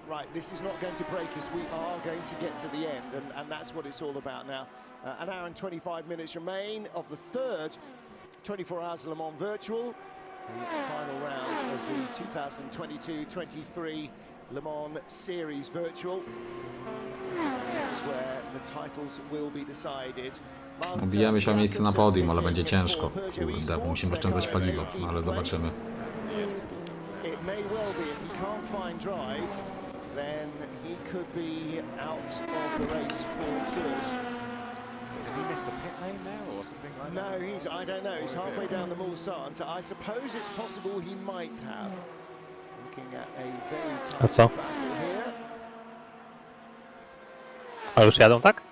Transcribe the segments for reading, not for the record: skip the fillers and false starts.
Right, this is not going to break us. We are going to get to the end, and that's what it's all about now. An hour and 25 minutes remain of the third 24 Hours Le Mans Virtual, the final round of the 2022-23 Le Mans Series Virtual. This is where the titles will be decided. Bijemy się o miejsce na podium, ale będzie ciężko. Kurde, bo musimy oszczędzać paliwo, no ale zobaczymy. It may well be if he can't find drive, then he could be out of the race for good. Has he missed the pit lane there or something like that? No, I don't know. He's halfway down the Mulsanne, so I suppose it's possible he might have. Looking at a very tight battle here. A już jadą, tak?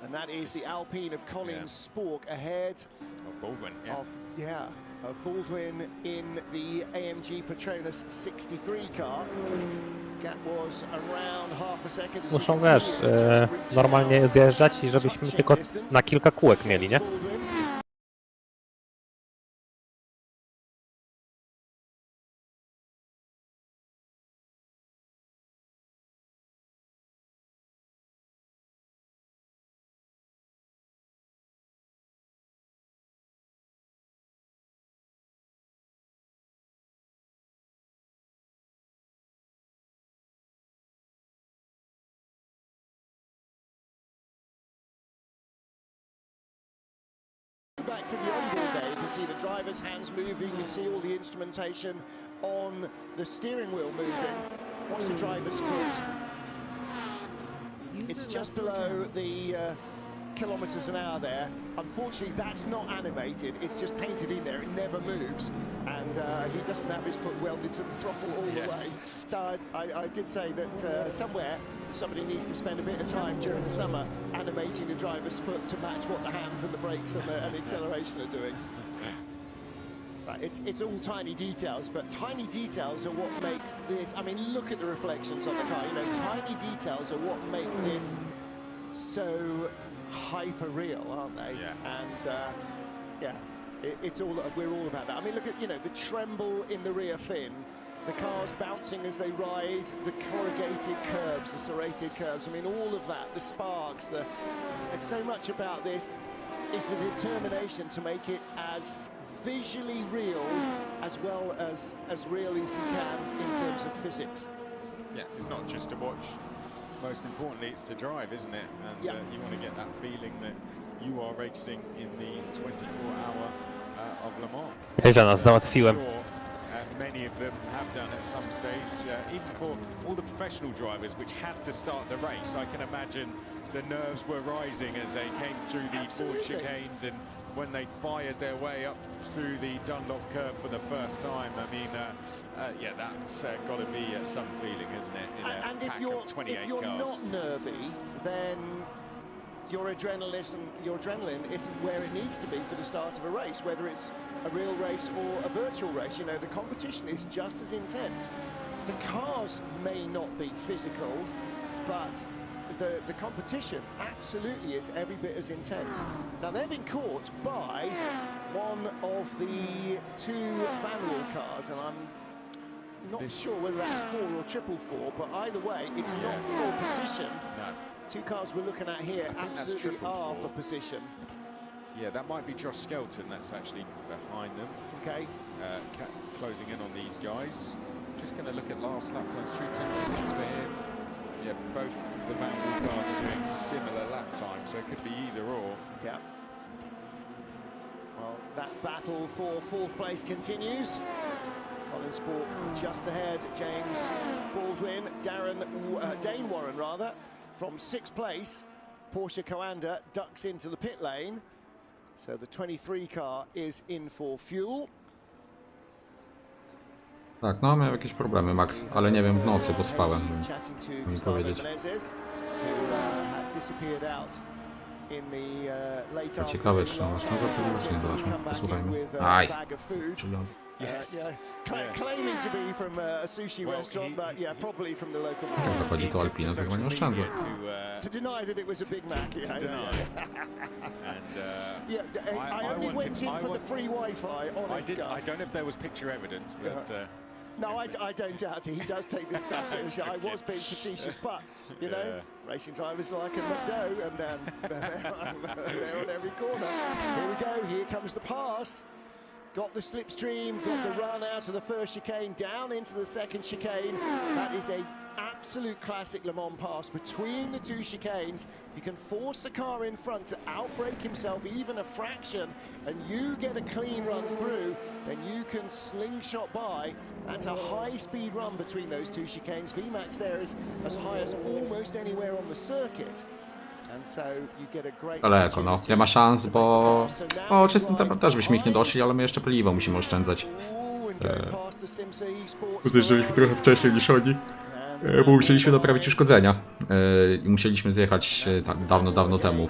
And that is the Alpine of Colin Spork ahead of Baldwin. Of Baldwin in the AMG Petronas 63 car. Gap was around half a second. Muszą, wiesz, normalnie zjeżdżać i żebyśmy tylko na kilka kółek mieli, nie? Back to the onboard there, you can see the driver's hands moving, you can see all the instrumentation on the steering wheel moving. Watch the driver's foot. It's just below the kilometers an hour there. Unfortunately, that's not animated, it's just painted in there, it never moves. And he doesn't have his foot welded to the throttle all the way. So I did say that somewhere somebody needs to spend a bit of time during the summer animating the driver's foot to match what the hands and the brakes and the acceleration are doing. Right, it's all tiny details, but tiny details are what makes this. I mean, look at the reflections on the car. You know, tiny details are what make this so hyper real, aren't they? And it's all, we're all about that. I mean, look at, you know, the tremble in the rear fin, the cars bouncing as they ride, the corrugated curbs, the serrated curbs. I mean, all of that, the sparks, there's so much about this is the determination to make it as visually real as well as real as you can in terms of physics. Yeah, it's not just to watch. Most importantly, it's to drive, isn't it? And you want to get that feeling that you are racing in the 24-hour of Le Mans. Hejże, nas załatwiłem. Many of them have done at some stage, even for all the professional drivers which had to start the race. I can imagine the nerves were rising as they came through the Ford chicanes and when they fired their way up through the Dunlop curve for the first time. I mean, that's got to be some feeling, isn't it? And if you're not nervy, then your adrenaline isn't where it needs to be for the start of a race, whether it's a real race or a virtual race. You know, the competition is just as intense. The cars may not be physical, but the competition absolutely is every bit as intense. Now, they've been caught by one of the two Van Wall cars, and I'm not sure whether that's 4 or 444, but either way, it's not full position. No. Two cars we're looking at here absolutely are for position. Yeah, that might be Josh Skelton. That's actually behind them. Okay. Closing in on these guys. Just going to look at last lap times. 3:26 for him. Yeah, both the Van Wall cars are doing similar lap times, so it could be either or. Yeah. Well, that battle for 4th place continues. Colin Spork just ahead. James Baldwin, Dane Warren rather, from 6th place. Porsche Coanda ducks into the pit lane. So the 23 car is in for fuel. Tak, no miałem jakieś problemy, Max, ale nie wiem, w nocy, bo spałem, więc mi powiedzieć. To ciekawe, czy masz na to, czy nie, zobaczmy, posłuchajmy. Aj! Claiming to be from a sushi restaurant, but probably from the local. Jak dochodzi to Alpina, to chyba nie oszczędza. To deny that it was a Big Mac, I only went in for the free Wi-Fi, honest. I don't know if there was picture evidence, but No, I don't doubt it. He does take this stuff seriously. I was being facetious, but, you know, racing drivers are like a McDo, and they're on every corner. Here we go. Here comes the pass. Got the slipstream, got the run out of the first chicane, down into the second chicane. That is a absolute classic Le Mans pass between the two chicanes. If you can force the car in front to outbrake himself even a fraction, and you get a clean run through, then you can slingshot by. That's a high-speed run between those two chicanes. VMAX there is as high as almost anywhere on the circuit. Daleko, no. Nie ma szans, bo o czystym tempem też byśmy ich nie doszli, ale my jeszcze paliwo musimy oszczędzać. Zjeżdżaliśmy trochę wcześniej niż oni, bo musieliśmy naprawić uszkodzenia i musieliśmy zjechać tak dawno temu,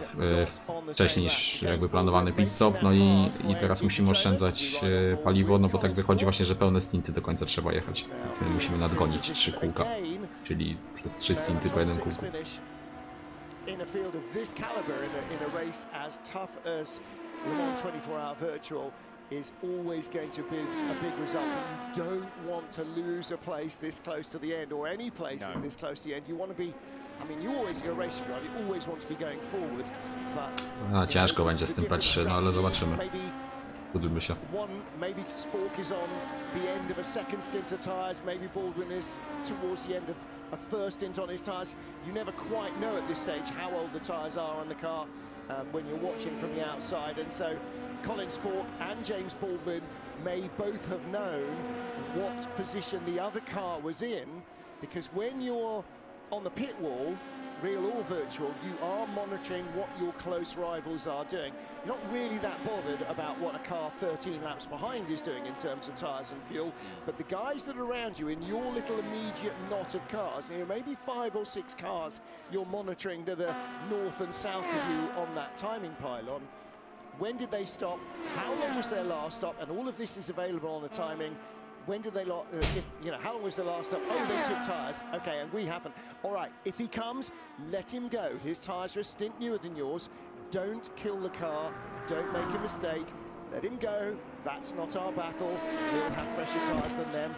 wcześniej niż jakby planowany pit stop, no i teraz musimy oszczędzać paliwo, no bo tak wychodzi właśnie, że pełne stinty do końca trzeba jechać, więc my musimy nadgonić 3 kółka, czyli przez 3 stinty po 1 kółku. In a field of this caliber, in a race as tough as Le Mans 24-hour virtual, is always going to be a big result. But you don't want to lose a place this close to the end, or any places this close to the end. You want to be, I mean, you're a racing driver, you always want to be going forward, but... Ciężko będzie z tym P3, no ale zobaczymy. Budujmy się. Maybe Spork is on the end of a second stint of tyres, maybe Baldwin is towards the end of a first stint on his tyres. You never quite know at this stage how old the tyres are on the car when you're watching from the outside, and so Colin Spork and James Baldwin may both have known what position the other car was in, because when you're on the pit wall, real or virtual, you are monitoring what your close rivals are doing. You're not really that bothered about what a car 13 laps behind is doing in terms of tyres and fuel, but the guys that are around you in your little immediate knot of cars, you know, maybe 5 or 6 cars you're monitoring that are north and south of you on that timing pylon. When did they stop? How long was their last stop? And all of this is available on the timing. When did they, how long was the last stop? Oh, they took tyres. Okay, and we haven't. All right, if he comes, let him go. His tyres are a stint newer than yours. Don't kill the car. Don't make a mistake. Let him go. That's not our battle. We'll have fresher tyres than them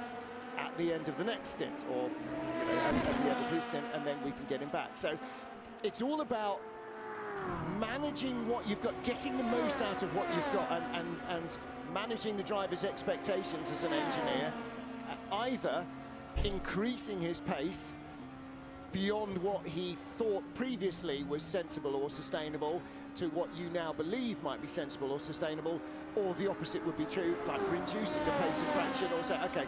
at the end of the next stint, or at the end of his stint, and then we can get him back. So it's all about managing what you've got, getting the most out of what you've got, and managing the driver's expectations as an engineer, either increasing his pace beyond what he thought previously was sensible or sustainable to what you now believe might be sensible or sustainable, or the opposite would be true, like reducing the pace a fraction, or say, okay,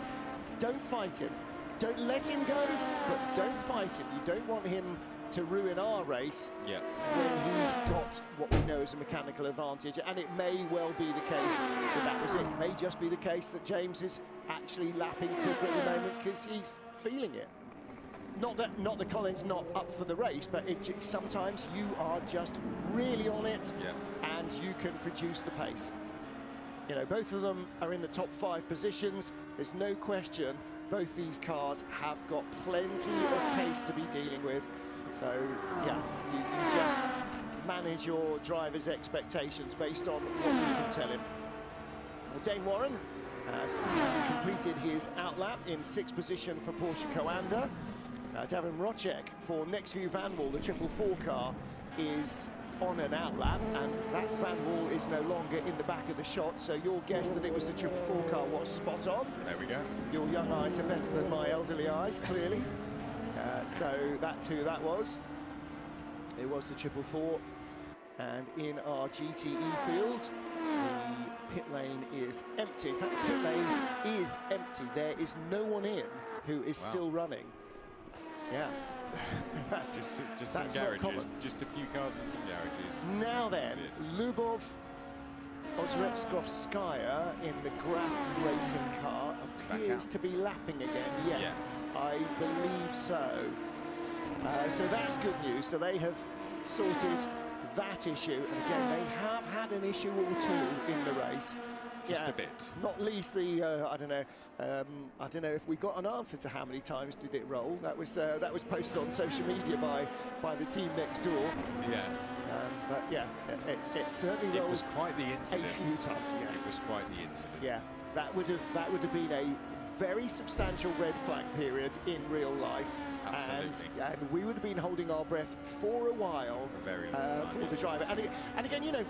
don't fight him. Don't let him go, but don't fight him. You don't want him to ruin our race when he's got what we know as a mechanical advantage, and it may well be the case that was it. It may just be the case that James is actually lapping quicker at the moment because he's feeling it. Not that Colin's not up for the race, but sometimes you are just really on it, and you can produce the pace. You know, both of them are in the top 5 positions. There's no question both these cars have got plenty of pace to be dealing with. So, yeah, you just manage your driver's expectations based on what you can tell him. Well, Dane Warren has completed his outlap in 6th position for Porsche Coanda. Davin Rocek for Next View Van Wall, the 444 car, is on an outlap, and that Van Wall is no longer in the back of the shot, so your guess that it was the 444 car was spot on. There we go. Your young eyes are better than my elderly eyes, clearly. So that's who that was. It was the 444, and in our GTE field, the pit lane is empty. In fact, the pit lane is empty. There is no one in who is still running. Yeah. That's some not garages, common. just a few cars in some garages. Now then, Lubov Ozretskovskaya in the Graf racing car appears to be lapping again. Yes, I believe so. So that's good news. So they have sorted that issue, and again they have had an issue or two in the race. Just a bit. Not least the I don't know if we got an answer to how many times did it roll. That was posted on social media by the team next door. Yeah. But yeah, it certainly rolls. It was quite the incident. A few times, yes. It was quite the incident. Yeah, that would have been a very substantial red flag period in real life. Absolutely. And we would have been holding our breath for a while A very long time, for the driver. And again, you know,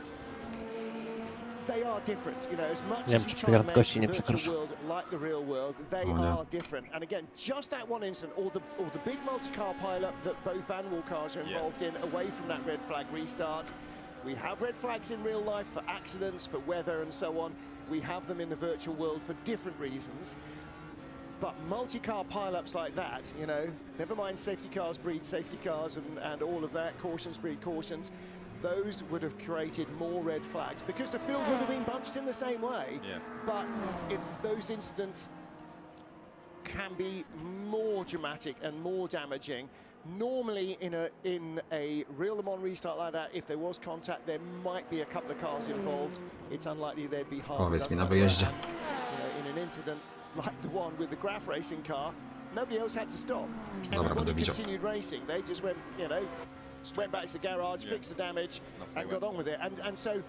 they are different. You know, as much Nie as wiem, you czy try and make prędkości nie the virtual przekroczę. world like the real world, they Oh, no. are different. And again, just that one incident, or the big multi-car pileup that both Van Wall cars are involved in, away from that red flag restart. We have red flags in real life for accidents, for weather and so on. We have them in the virtual world for different reasons. But multi-car pile-ups like that, you know, never mind safety cars breed safety cars and all of that, cautions breed cautions, those would have created more red flags because the field would have been bunched in the same way. Yeah. But those incidents can be more dramatic and more damaging. Normally in a real Le Mans restart like that, if there was contact, there might be a couple of cars involved. It's unlikely there'd be half a Powiedz mi dozen na of wyjeździe. them. You know, in an incident like the one with the Graf racing car, nobody else had to stop. Dobra, Everybody będę widział. continued racing. They just went, you know, just went back to the garage, fixed the damage, and got on with it. And so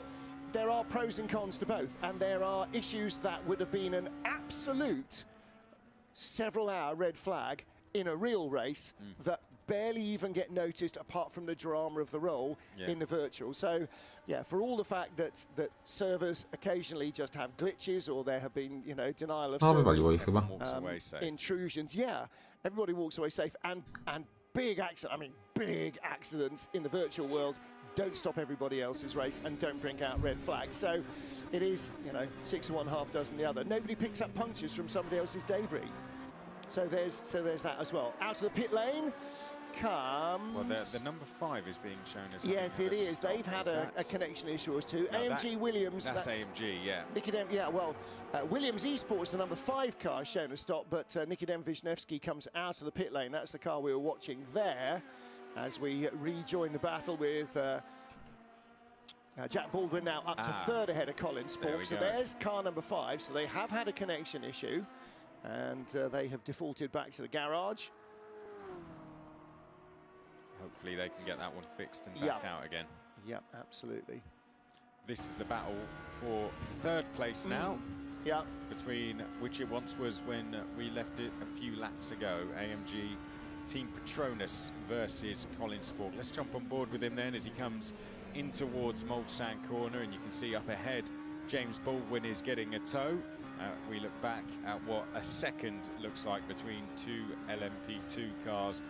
there are pros and cons to both, and there are issues that would have been an absolute several-hour red flag in a real race that barely even get noticed apart from the drama of the roll in the virtual. So, yeah, for all the fact that servers occasionally just have glitches or there have been, you know, denial of No, wywaliło service ich chyba. Walks away safe. intrusions. Yeah, everybody walks away safe, and big accident. I mean, big accidents in the virtual world don't stop everybody else's race and don't bring out red flags. So it is, you know, 6 of one, half dozen the other. Nobody picks up punctures from somebody else's debris. So there's that as well. Out of the pit lane comes... Well, the number 5 is being shown as... Yes, it is. They've had a connection issue or two. No, AMG Williams... That's AMG, yeah. Nikodem, yeah, well, Williams Esports, the number 5 car, shown a stop, but Nikodem Wisniewski comes out of the pit lane. That's the car we were watching there as we rejoin the battle with... Jack Baldwin now up to third ahead of Colin Sport. So there's car number 5. So they have had a connection issue. And they have defaulted back to the garage. Hopefully they can get that one fixed and back out again. Yep, absolutely. This is the battle for third place now. Yeah. Between which it once was when we left it a few laps ago. AMG Team Petronas versus Colin Sport. Let's jump on board with him then as he comes in towards Mulsanne corner, and you can see up ahead James Baldwin is getting a tow. We look back at what a second looks like between two LMP2 cars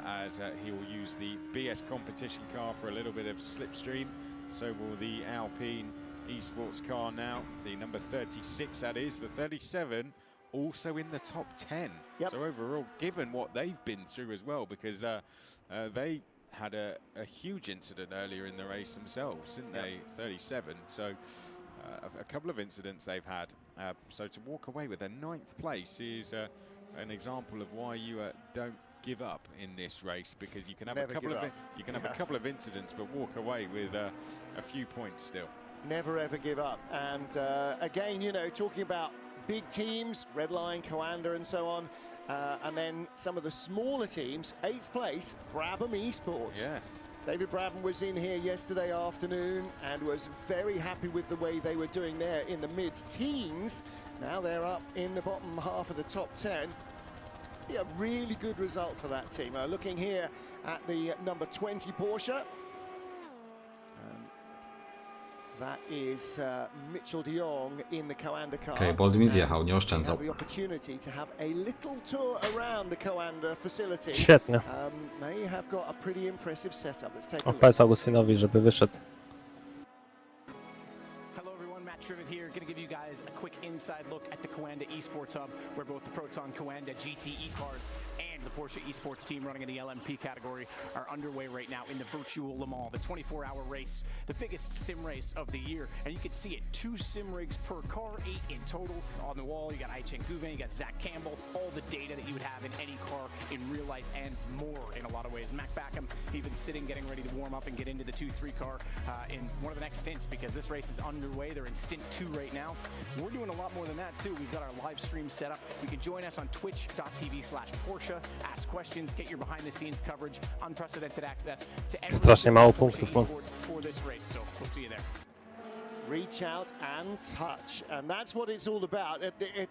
as he will use the BS competition car for a little bit of slipstream. So will the Alpine Esports car now, the number 36 that is, the 37 also in the top 10. Yep. So overall, given what they've been through as well, because they had a huge incident earlier in the race themselves, didn't they? 37. So a couple of incidents they've had. So to walk away with a 9th place is an example of why you don't give up in this race, because you can have Never a couple give of up. you can have a couple of incidents but walk away with a few points still. Never ever give up. And again, you know, talking about big teams, Redline, Coanda and so on, and then some of the smaller teams, 8th place, Brabham Esports. Yeah. David Brabham was in here yesterday afternoon and was very happy with the way they were doing there in the mid-teens. Now they're up in the bottom half of the top 10. Yeah, really good result for that team. Looking here at the number 20 Porsche. That is Mitchell de Jong in the Coanda car. Okej, Baldwin zjechał, nie oszczędzał. The opportunity to have a little tour around the Coanda facility. Świetnie. They have got a pretty impressive setup. Let's take a look. Powiedz Augustinowi, żeby wyszedł. Hello everyone, Matt Trivet here, going to give you guys a quick inside look at the Coanda Esports Hub, where both the Proton Coanda GTE cars and the Porsche Esports team running in the LMP category are underway right now in the virtual Le Mans, the 24-hour race, the biggest sim race of the year. And you can see it, 2 sim rigs per car, 8 in total. On the wall, you got Aichen Gouven, you got Zach Campbell, all the data that you would have in any car in real life and more in a lot of ways. Mac Backham even sitting, getting ready to warm up and get into the 2-3 car in one of the next stints, because this race is underway. They're in stint 2 right now. We're doing a lot more than that too. We've got our live stream set up. You can join us on twitch.tv/Porsche, ask questions, get your behind the scenes coverage, unprecedented access to every Strasznie mało punktów mam. for this race. So we'll see you there. reach out and touch, and that's what it's all about.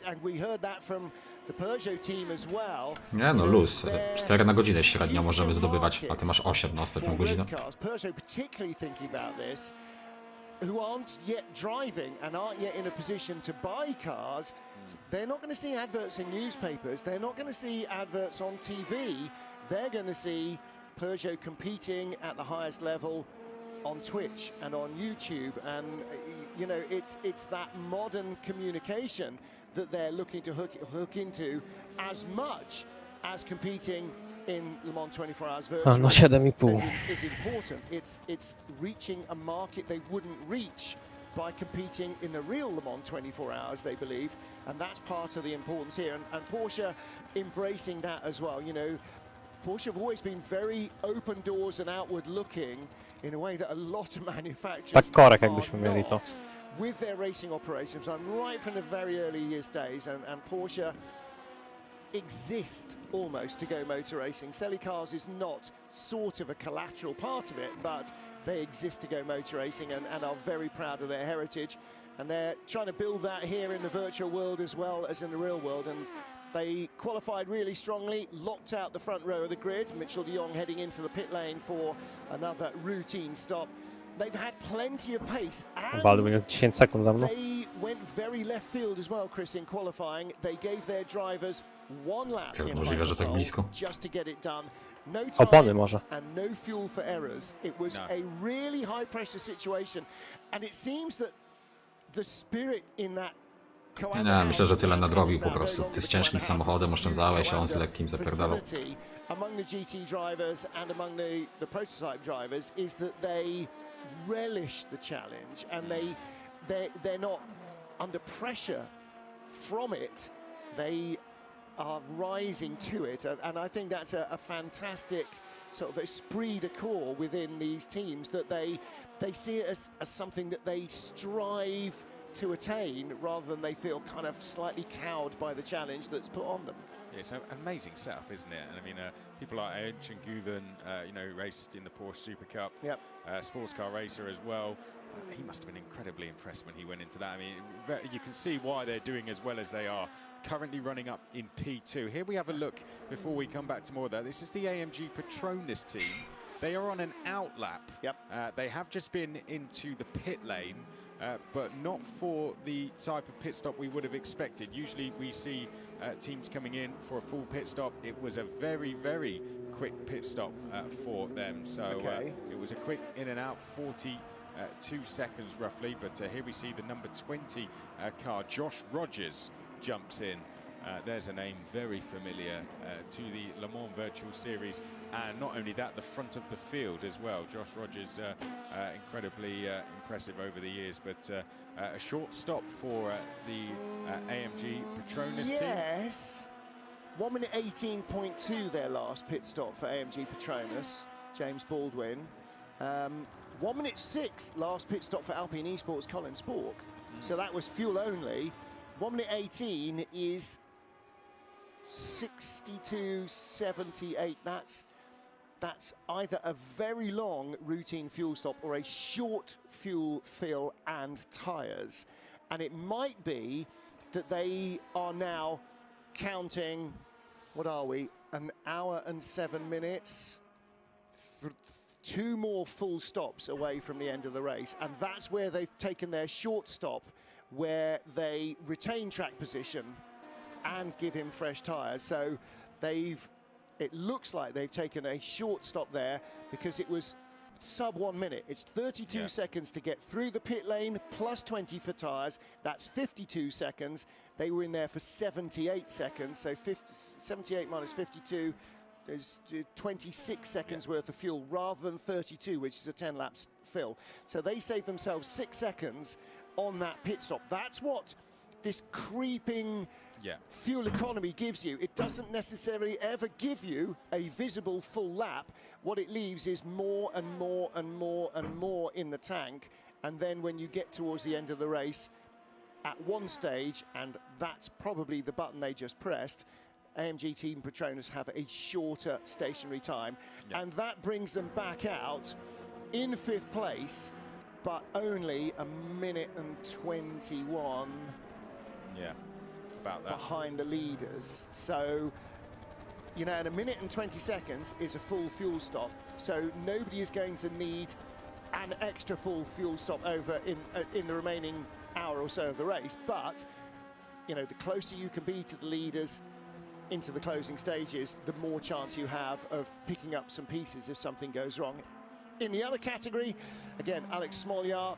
And we heard that from the Peugeot team as well. Nie no, luz. 4 na godzinę średnio możemy zdobywać, a ty masz 8 na ostatnią godzinę. Peugeot particularly thinking about this, who aren't yet driving and aren't yet in a position to buy cars. They're not going to see adverts in newspapers. They're not going to see adverts on TV. They're going to see Peugeot competing at the highest level on Twitch and on YouTube, and you know, it's that modern communication that they're looking to hook into as much as competing in Le Mans 24 Hours Virtual. No 7,5. is important. It's reaching a market they wouldn't reach by competing in the real Le Mans 24 Hours, they believe, and that's part of the importance here. And Porsche embracing that as well. You know, Porsche have always been very open doors and outward looking in a way that a lot of manufacturers Tak korek are jakbyśmy mieli, co? not with their racing operations. I'm right from the very early years days, and Porsche exist almost to go motor racing. Selling cars is not sort of a collateral part of it, but they exist to go motor racing and are very proud of their heritage. And they're trying to build that here in the virtual world as well as in the real world. And they qualified really strongly, locked out the front row of the grid. Mitchell de Jong heading into the pit lane for another routine stop. They've had plenty of pace, and Baldwin jest 10 sekund za mną. they went very left field as well, Chris, in qualifying. They gave their drivers one lap in możliwe, że tak pole blisko. just to get it done. No Opony time może. and no fuel for errors. It was a really high pressure situation, and it seems that the spirit in that Nie, myślę, że tyle nadrobił po prostu. Ty z ciężkim samochodem oszczędzałeś, a on z lekkim zapierdalał. Among the GT drivers and among the prototype drivers is that they relish the challenge, and they're not under pressure from it. They are rising to it, and I think that's a fantastic sort of esprit de corps within these teams, that they see it as something that they strive to attain rather than they feel kind of slightly cowed by the challenge that's put on them. It's an amazing setup, isn't it? And I mean, people like Chen Guven, you know, raced in the Porsche Super Cup, sports car racer as well. He must have been incredibly impressed when he went into that. I mean, you can see why they're doing as well as they are. Currently running up in P2. Here we have a look before we come back to more of that. This is the AMG Petronas team. They are on an out lap. They have just been into the pit lane, but not for the type of pit stop we would have expected. Usually we see teams coming in for a full pit stop. It was a very, very quick pit stop for them. So it was a quick in and out, 42 seconds roughly. But here we see the number 20 car, Josh Rogers, jumps in. There's a name very familiar to the Le Mans Virtual Series, and not only that, the front of the field as well. Josh Rogers, incredibly impressive over the years, but a short stop for the AMG Petronas team. Yes, 1 minute 18.2 their last pit stop for AMG Petronas, James Baldwin. 1 minute 6 last pit stop for Alpine Esports, Colin Spork. So that was fuel only. 1 minute 18 is 62.78. That's either a very long routine fuel stop or a short fuel fill and tyres. And it might be that they are now counting, what are we, an hour and 7 minutes? 2 more full stops away from the end of the race. And that's where they've taken their short stop, where they retain track position and give him fresh tyres. So it looks like they've taken a short stop there because it was sub 1 minute. It's 32 seconds to get through the pit lane, plus 20 for tyres. That's 52 seconds. They were in there for 78 seconds. So 78 minus 52 is 26 seconds worth of fuel rather than 32, which is a 10 laps fill. So they saved themselves 6 seconds on that pit stop. That's what this creeping fuel economy gives you. It doesn't necessarily ever give you a visible full lap. What it leaves is more and more and more and more in the tank. And then when you get towards the end of the race, at one stage, and that's probably the button they just pressed, AMG Team Petronas have a shorter stationary time. And that brings them back out in 5th place but only a minute and 21 Yeah, about that. behind the leaders. So, you know, and a minute and 20 seconds is a full fuel stop. So nobody is going to need an extra full fuel stop over in the remaining hour or so of the race. But, you know, the closer you can be to the leaders into the closing stages, the more chance you have of picking up some pieces if something goes wrong. In the other category, again, Alex Smoljar,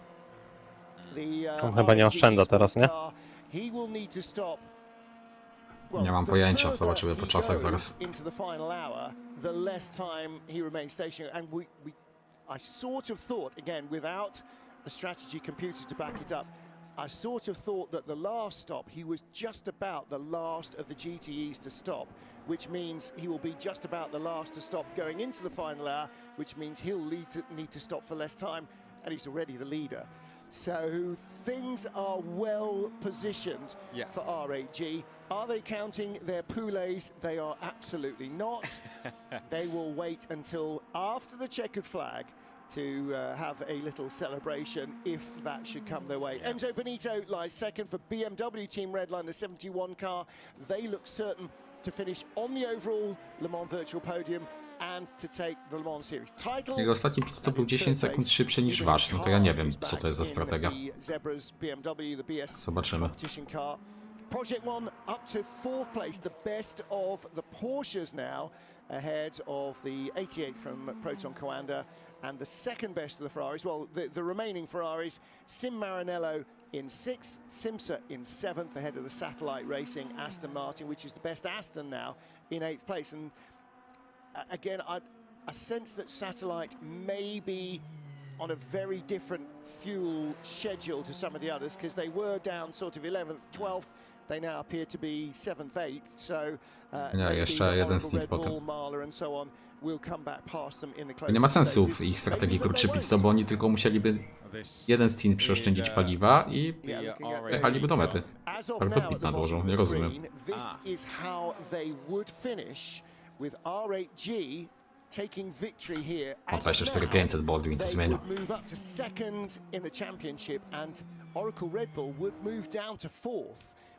On chyba nie oszczędza teraz, nie? he will need to stop. Nie mam pojęcia, zobaczymy po czasach zaraz. Into the final hour, the less time he remains stationary, and I sort of thought, again, without a strategy computer to back it up, I sort of thought that the last stop, he was just about the last of the GTEs to stop, which means he will be just about the last to stop going into the final hour, which means he'll need to stop for less time, and he's already the leader. So things are well positioned for R8G. Are they counting their poulets? They are absolutely not. They will wait until after the checkered flag to have a little celebration if that should come their way. Enzo Benito lies second for BMW Team Redline, the 71 car. They look certain to finish on the overall Le Mans Virtual Podium and to take the Le Mans Series title. Jego ostatni pit stop był 10 sekund szybszy niż wasz, no to ja nie wiem, co to jest za strategia. Zobaczymy. Project One up to fourth place, the best of the Porsches now, ahead of the 88 from Proton Coanda and the second best of the Ferraris. Well, the remaining Ferraris, Sim Maranello in 6th, Simsa in 7th, ahead of the Satellite Racing Aston Martin, which is the best Aston now, in 8th place. And again, I sense that Satellite may be on a very different fuel schedule to some of the others, because they were down sort of 11th, 12th. They now appear to be 7th, 8th. So jeszcze jeden stint potem. Nie ma sensu w ich strategii krótszy pit stop, bo oni tylko musieliby jeden stint przeoszczędzić paliwa i jechaliby do mety. Ale to pit nadłożą, nie rozumiem. O, 24500 Baldwin to zmienia.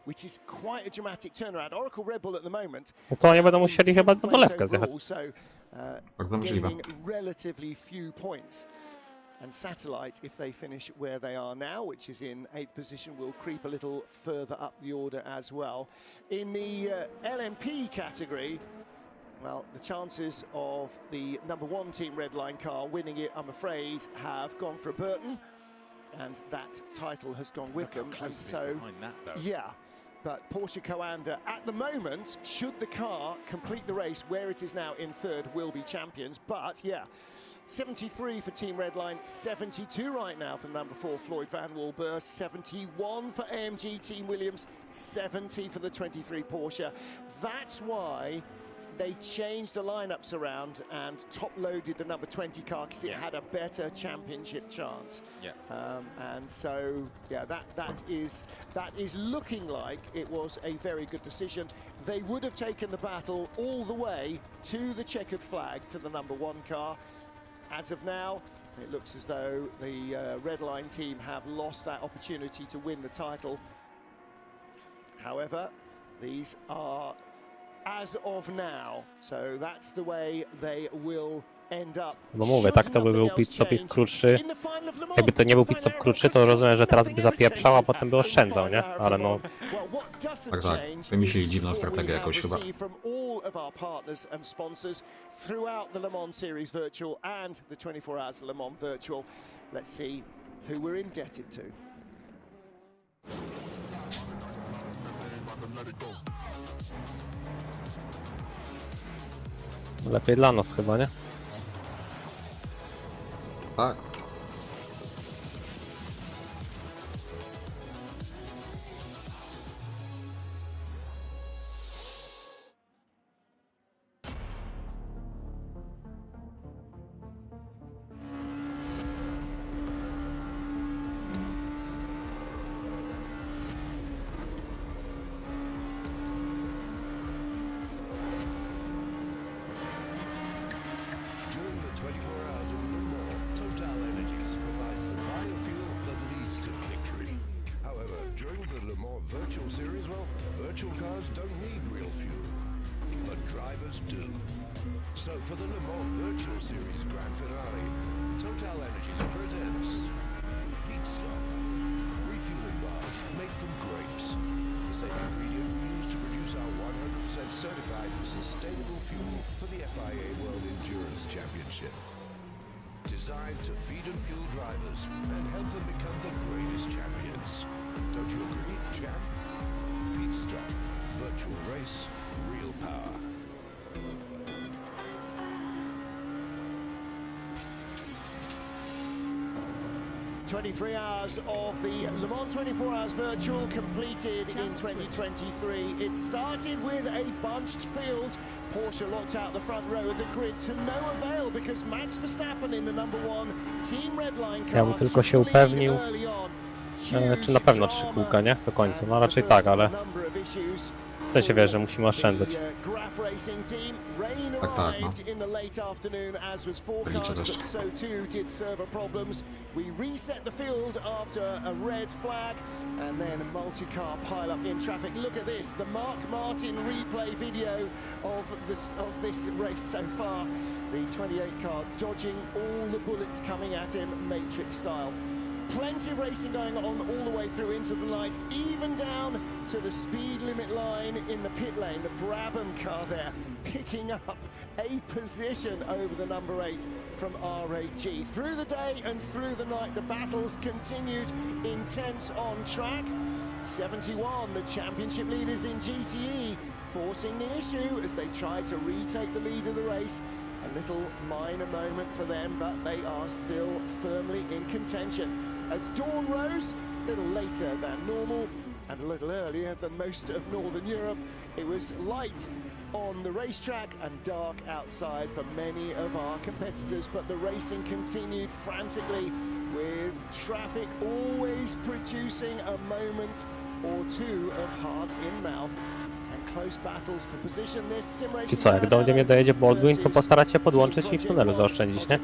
Which is quite a dramatic turnaround. Oracle Red Bull at the moment. No to oni będą musieli chyba na dolewkę zjechać. Bardzo możliwe. Relatively few points. And Satellite, if they finish where they are now, which is in 8th position, will creep a little further up the order as well. In the LMP category, well, the chances of the #1 Team Redline car winning it, I'm afraid, have gone for Burton. And that title has gone with them. And so, but Porsche Coanda, at the moment, should the car complete the race where it is now in 3rd, will be champions. But 73 for Team Redline, 72 right now for #4 Floyd Van Walburst, 71 for AMG Team Williams, 70 for the 23 Porsche. That's why they changed the lineups around and top-loaded the #20 car because it had a better championship chance. And so, that is looking like it was a very good decision. They would have taken the battle all the way to the checkered flag to the #1 car. As of now, it looks as though the Redline team have lost that opportunity to win the title. However, these are as of now, so that's the way they will end up. Bo mówię, tak to by był pit stop ich krótszy. Jakby to nie był pit stop krótszy, to rozumiem, że teraz by zapieprzał, a potem by oszczędzał, nie? Ale no... Tak, wymyślili dziwną strategię jakąś chyba. Throughout the Le Mans Series Virtual and the 24 Hours Le Mans Virtual. Let's see who we're indebted to. Lepiej dla nas chyba, nie? Tak. During the 24 hours of Le Mans, Total Virtual series, well, virtual cars don't need real fuel, but drivers do. So for the Le Mans Virtual Series Grand Finale, Total Energies presents Pit Stop. Refueling bars made from grapes. The same ingredient used to produce our 100% certified sustainable fuel for the FIA World Endurance Championship. Designed to feed and fuel drivers and help them become the greatest champions. Don't you agree, champ? Pit Stop. Virtual race, real power. 23 hours of the Le Mans 24 Hours Virtual completed in 2023. It started with a bunched field. Porsche locked out the front row of the grid to no avail because Max Verstappen in the number one Team Redline car. Ja bym tylko się upewnił, czy na pewno 3 kółka, nie? Do końca. No raczej tak, ale w sensie wiesz, że musimy oszczędzać. Tak, tak, no. Liczę też. We reset the field after a red flag and then a multi-car pile-up in traffic. Look at this, the Mark Martin replay video of this race so far. The 28 car dodging all the bullets coming at him, Matrix style. Plenty of racing going on all the way through into the lights, even down to the speed limit line in the pit lane. The Brabham car there picking up a position over the number 8 from R8G. Through the day and through the night, the battles continued intense on track. 71, the championship leaders in GTE, forcing the issue as they tried to retake the lead of the race. A little minor moment for them, but they are still firmly in contention. As dawn rose, a little later than normal and a little earlier than most of Northern Europe, it was light on the racetrack and dark outside for many of our competitors, but the racing continued frantically with traffic always producing a moment or two of heart in mouth. Czy co, jak do mnie dojedzie Baldwin, to postarać się podłączyć i w tunelu zaoszczędzić, nie?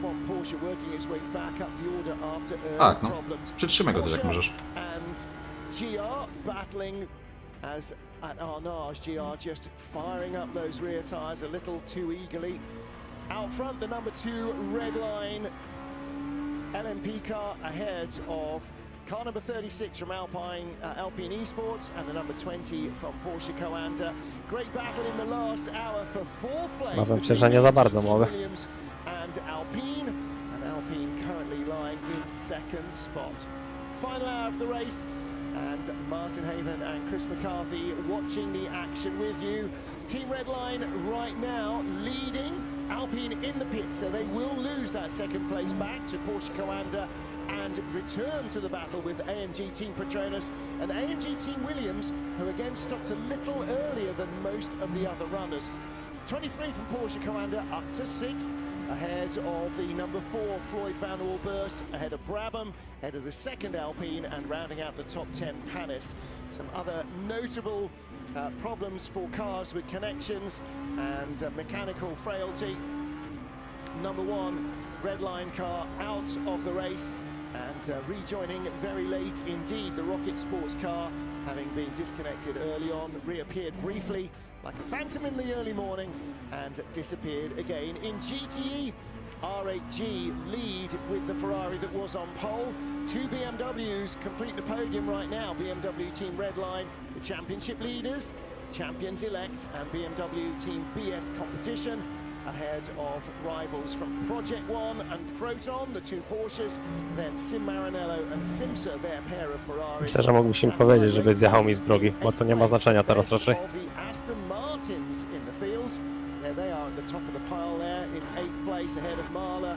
Tak, no. Przytrzymaj go, jak możesz. As at Arnage, GR just firing up those rear tyres a little too eagerly. Out front, the number 2 Redline LMP car ahead of car number 36 from Alpine Esports and the number 20 from Porsche Coanda. Great battle in the last hour for 4th place. Mam myślę, że nie za bardzo mogę. And Alpine currently lying in 2nd spot. Final hour of the race. And Martin Haven and Chris McCarthy watching the action with you. Team Redline right now leading Alpine in the pit, so they will lose that 2nd place back to Porsche Coanda and return to the battle with AMG Team Petronas and AMG Team Williams, who again stopped a little earlier than most of the other runners. 23 from Porsche Coanda up to 6th, ahead of the number 4 Floyd Van Orburst, ahead of Brabham, ahead of the 2nd Alpine, and rounding out the top 10 Panis. Some other notable problems for cars with connections and mechanical frailty. Number 1 Redline car out of the race and rejoining very late indeed. The Rocket Sports car, having been disconnected early on, reappeared briefly like a phantom in the early morning and disappeared again. In GTE, R8G lead with the Ferrari that was on pole. 2 BMWs complete the podium right now. BMW Team Redline, the championship leaders, champions-elect, and BMW Team BS Competition, ahead of rivals from Project One and Proton, the 2 Porsches, then Simaranello and Simsa, their pair of Ferraris. Myślę, że mógłbyś im powiedzieć, żeby zjechał mi z drogi, bo to nie ma znaczenia teraz raczej. Aston Martins in the field. There they are at the top of the pile there in 8th place ahead of Mahler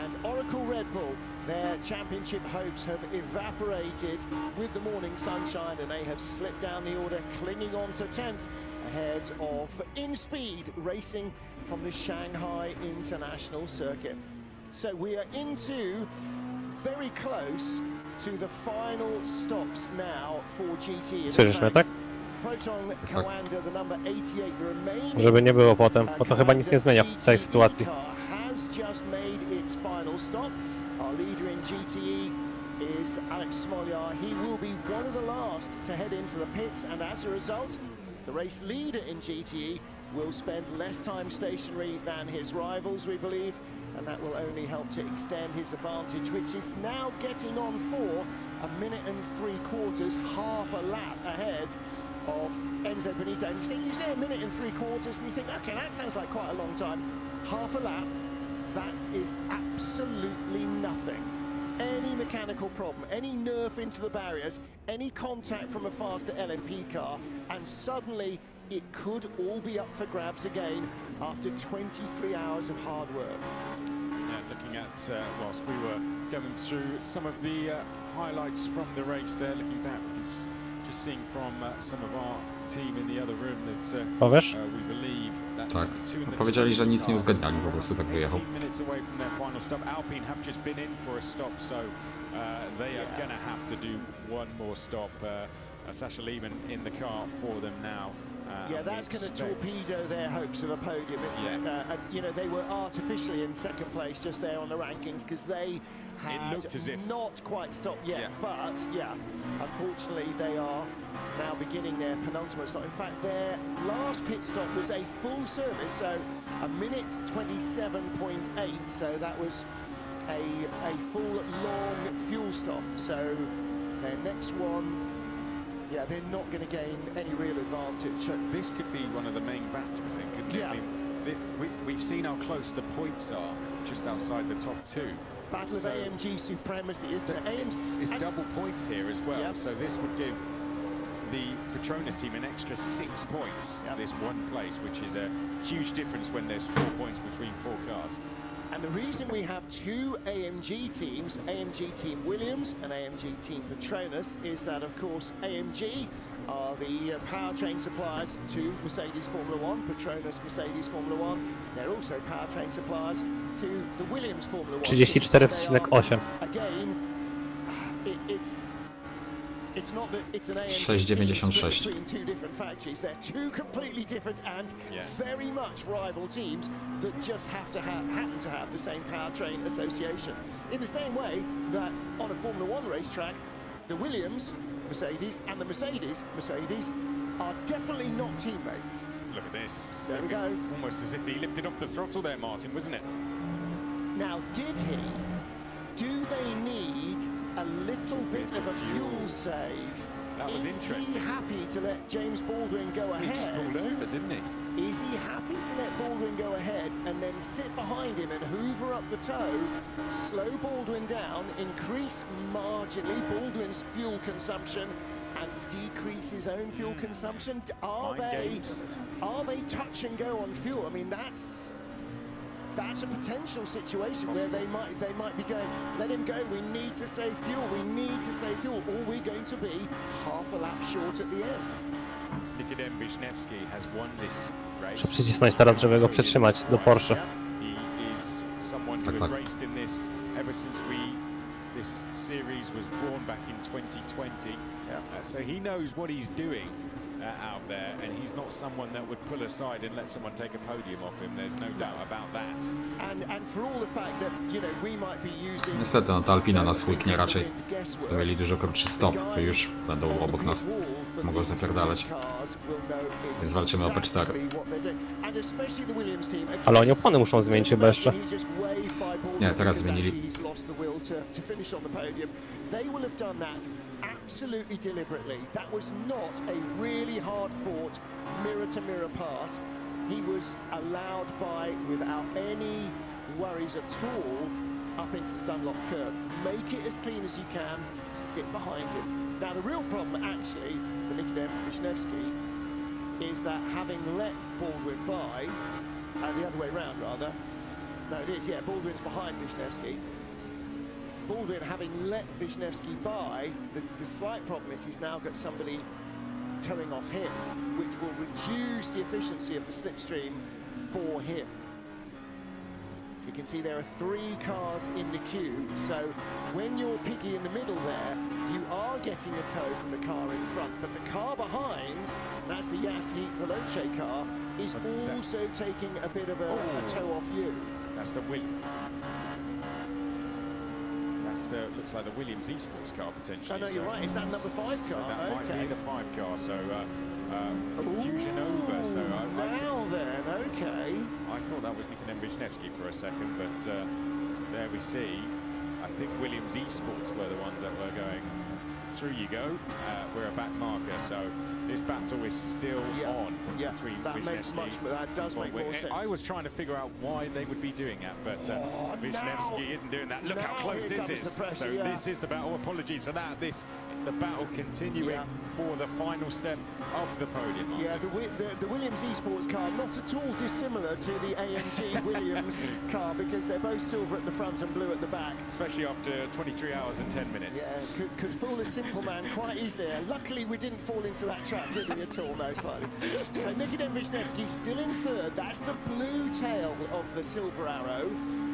and Oracle Red Bull. Their championship hopes have evaporated with the morning sunshine and they have slipped down the order, clinging on to 10th ahead of InSpeed racing from the Shanghai International Circuit. So we are into very close to the final stops now for GT. Słyszysz mnie, tak? Proton Coanda, the number 88, the remaining Żeby nie było potem, bo to chyba nic nie zmienia w tej sytuacji. has just made its final stop. Our leader in GTE is Alex Smoljar. He will be one of the last to head into the pits, and as a result, the race leader in GTE will spend less time stationary than his rivals, we believe, and that will only help to extend his advantage, which is now getting on for 1 minute and 3/4, half a lap ahead of Enzo Benito. And you say 1 minute and 3/4, and you think, okay, that sounds like quite a long time. Half a lap, that is absolutely nothing. Any mechanical problem, any nerf into the barriers, any contact from a faster LMP car, and suddenly it could all be up for grabs again after 23 hours of hard work. Looking at, whilst we were going through some of the highlights from the race there, looking back, it's just seeing from some of our team in the other room that Powiesz? we believe that Tak. No, powiedzieli, że nic nie uzgadniali, po prostu tak wyjechał. 18 minutes away from their final stop. Alpine have just been in for a stop, so they are going to have to do one more stop. Sasha Lehman in the car for them now. Yeah, that's going to torpedo their hopes of a podium, isn't it? You know, they were artificially in second place just there on the rankings because they had not quite stopped yet. But, yeah, unfortunately, they are now beginning their penultimate stop. In fact, their last pit stop was a full service, so 1 minute 27.8, so that was a full, long fuel stop. So their next one, yeah, they're not going to gain any real advantage. So this could be one of the main battles, I think, couldn't it? I mean, we've seen how close the points are just outside the top two. Battle of AMG supremacy, isn't it? It's double points here as well, so this would give the Petronas team an extra 6 points at this one place, which is a huge difference when there's 4 points between 4 cars. And the reason we have 2 AMG teams, AMG Team Williams and AMG Team Petronas, is that, of course, AMG are the powertrain suppliers to Mercedes Formula 1, Petronas Mercedes Formula 1. They're also powertrain suppliers to the Williams Formula 1. 34,8. Again, it's not that it's an AMG 6,96. between 2 different factories. They're 2 completely different and very much rival teams that just have to happen to have the same powertrain association. In the same way that on a Formula 1 racetrack, the Williams Mercedes and the Mercedes are definitely not teammates. Look at this. There we go. Almost as if he lifted off the throttle there, Martin, wasn't it? Now, do they need a little bit of a fuel save? That was interesting. Is he happy to let James Baldwin go ahead? He just pulled over, didn't he? Is he happy to let Baldwin go ahead and then sit behind him and hoover up the toe, slow Baldwin down, increase marginally Baldwin's fuel consumption and decrease his own fuel consumption? Are they touch and go on fuel? I mean, that's a potential situation where they might be going, let him go, we need to save fuel, or we're going to be half a lap short at the end. Nikodem Wisniewski has won this race. Muszę przycisnąć teraz, żeby go przytrzymać do Porsche. He is someone who has raced in this ever since this series was born back in 2020. So he knows what he's doing out there, and he's not someone that would pull aside and let someone take a podium off him. There's no doubt about that. And for all the fact that, you know, we might be using... Niestety, no, ta Alpina nas łyknie raczej. Mieli dużo krótszy stop, to już będą obok nas. Mogą zapierdalać. Więc walczymy o P4. Ale oni opony muszą zmienić chyba jeszcze. Nie, teraz zmienili. Absolutely deliberately. That was not a really hard-fought mirror-to-mirror pass. He was allowed by, without any worries at all, up into the Dunlop curve. Make it as clean as you can, sit behind him. Now, the real problem, actually, for Nikodem Wisniewski, is that having let Baldwin by, the other way round, rather. No, it is, yeah, Baldwin's behind Wisniewski. Baldwin, having let Wisniewski by, the slight problem is he's now got somebody towing off him, which will reduce the efficiency of the slipstream for him. So you can see there are 3 cars in the queue, so when you're piggy in the middle there, you are getting a tow from the car in front, but the car behind, that's the Yasheed Veloce car, is also taking a bit of a tow off you. That's the win. That's the looks like the Williams Esports car potentially. Oh, no, you're right. Is that number 5 car? So that might Okay. be the 5 car. So confusion over. So Now then, okay. I thought that was Nikodem Wisniewski for a second, but there we see. I think Williams Esports were the ones that were going. Through you go. We're a back marker, so this battle is still on between Wisniewski. That does make more sense. I was trying to figure out why they would be doing that, but Wisniewski isn't doing that. Look how close this is. So this is the battle. Apologies for that. The battle continuing for the final step of the podium. Yeah, the Williams Esports car not at all dissimilar to the AMG Williams car, because they're both silver at the front and blue at the back. Especially after 23 hours and 10 minutes. Yeah, could fool a simple man quite easily. Luckily, we didn't fall into that trap, did we, at all, most likely. So Nikodem Wisniewski still in third. That's the blue tail of the silver arrow.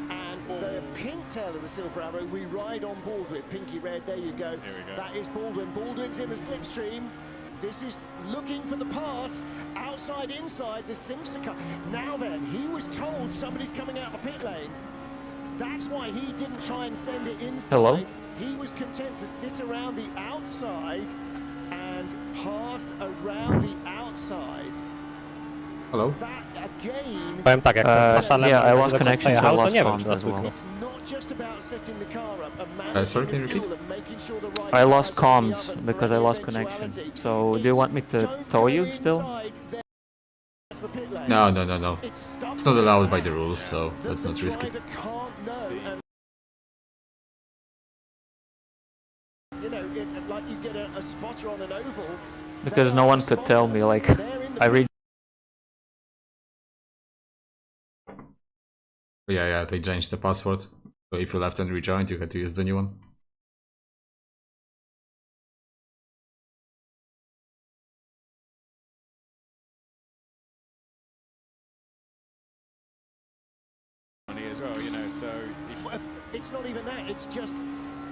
And the pink tail of the silver arrow we ride on board with. Pinky red, there you go. Here we go. That is Baldwin. Baldwin's in the slipstream. This is looking for the pass. Outside, inside, the Simpson car. Now then, he was told somebody's coming out of the pit lane. That's why he didn't try and send it inside. Hello? He was content to sit around the outside and pass around the outside. Hello? That again. Powiem tak, jak yeah, I lost connection, so I to lost nie wiem, comms czy nas as well. słychać. It's not just about setting the car up and managing Sorry, can you the repeat? fuel and making sure the right I lost tires are in the comms oven because for I any lost connection. eventuality. So, do you want me to Don't tow go you still? inside, that's the pit lane. No. It's It's not allowed by the rules, so let's not risk it. The driver can't know. And, you know, like you get a spotter on an oval. Because they no are one the could tell spotter. me, like, They're in the I read. Yeah, they changed the password. So if you left and rejoined, you had to use the new one. As well, you know, so It's not even that, it's just,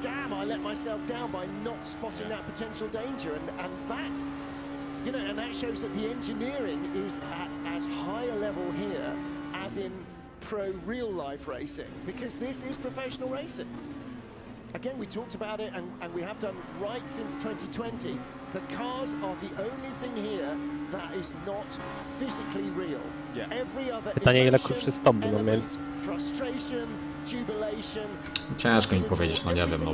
damn, I let myself down by not spotting that potential danger, and that's, you know, and that shows that the engineering is at as high a level here as in pro real life racing, because this is professional racing. Again, we talked about it, and we have done right since 2020. The cars are the only thing here that is not physically real. Yeah. Every other Pytanie, ile emotion, krótszy stop będą mieli. element, frustration, jubilation, Ciężko mi powiedzieć, no nie wiem, no.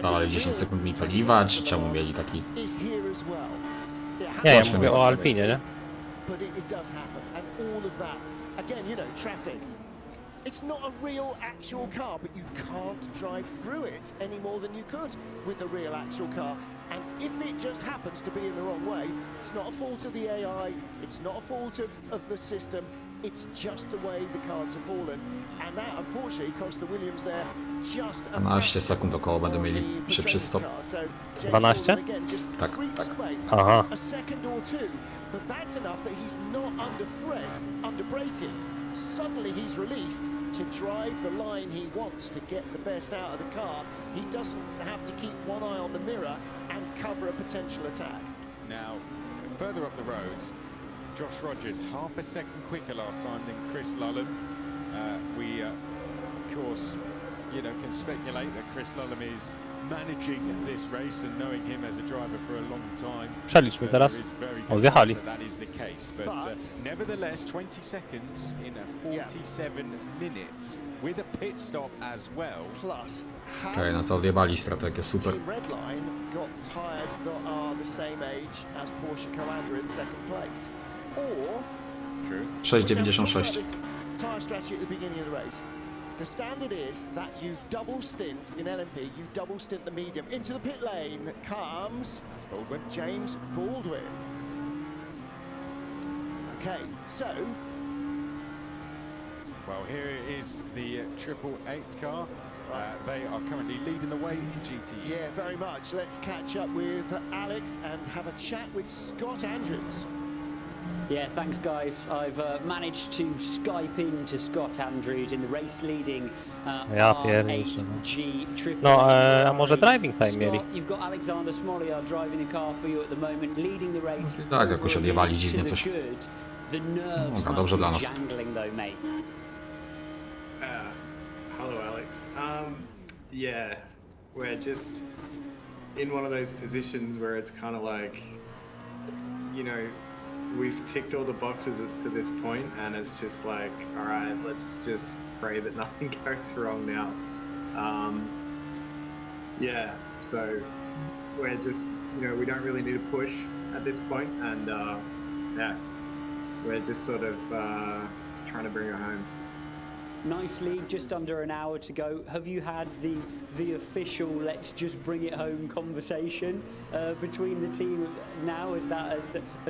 Dawali 10 sekund mi paliwa, czy czemu mieli taki... is here as well. Nie, ja Właśnie. mówię o Alfinie, nie? But it does happen, and all of that, again, you know, traffic. It's not a real actual car, but you can't drive through it any more than you could with a real actual car. And if it just happens to be in the wrong way, it's not a fault of the AI, it's not a fault of the system, it's just the way the cards have fallen. And that, unfortunately, cost the Williams there just a 12 sekund około będą mieli szybszy stop. 12? Tak. Aha. A second or two, but that's enough that he's not under threat, under braking. Suddenly he's released to drive the line he wants to get the best out of the car. He doesn't have to keep one eye on the mirror and cover a potential attack. now further up the road, Josh Rogers half a second quicker last time than Chris Lullum. We of course, you know, can speculate that Chris Lullum is managing this race and knowing him as a driver for a long time. Przeliczmy teraz. O, zjechali. That is the case, but nevertheless 20 seconds in a 47 minutes with a pit stop as well. Plus, Okej, no to odjebali strategię, super. Team Redline got tyres that are the same age as Porsche Commander in second place. Or, True. 6,96. tyre strategy at the beginning of the race. The standard is that you double stint in LMP, you double stint the medium. Into the pit lane comes That's Baldwin. James Baldwin. Okay, so Well, here is the 888 car. They are currently leading the way in GT. yeah, very much. Let's catch up with Alex and have a chat with Scott Andrews. Yeah, thanks guys. I've managed to Skype in to Scott Andrews in the race leading Ja pierniczę, R8G triple. No, a może driving time mieli? Scott, you've got Alexander Smolyar driving the car for you at the moment, leading the race. Tak, jakoś odjebali dziwnie coś. The nerves Dobra, dobrze dla nas. jangling though, mate. Hello, Alex. yeah, we're just in one of those positions where it's kind of like, you know, we've ticked all the boxes to this point, and it's just like, all right, let's just pray that nothing goes wrong now. Yeah, so we're just, you know, we don't really need to push at this point, and yeah, we're just sort of trying to bring it home. Nice lead, just under an hour to go. Have you had the official let's just bring it home conversation between the team now? As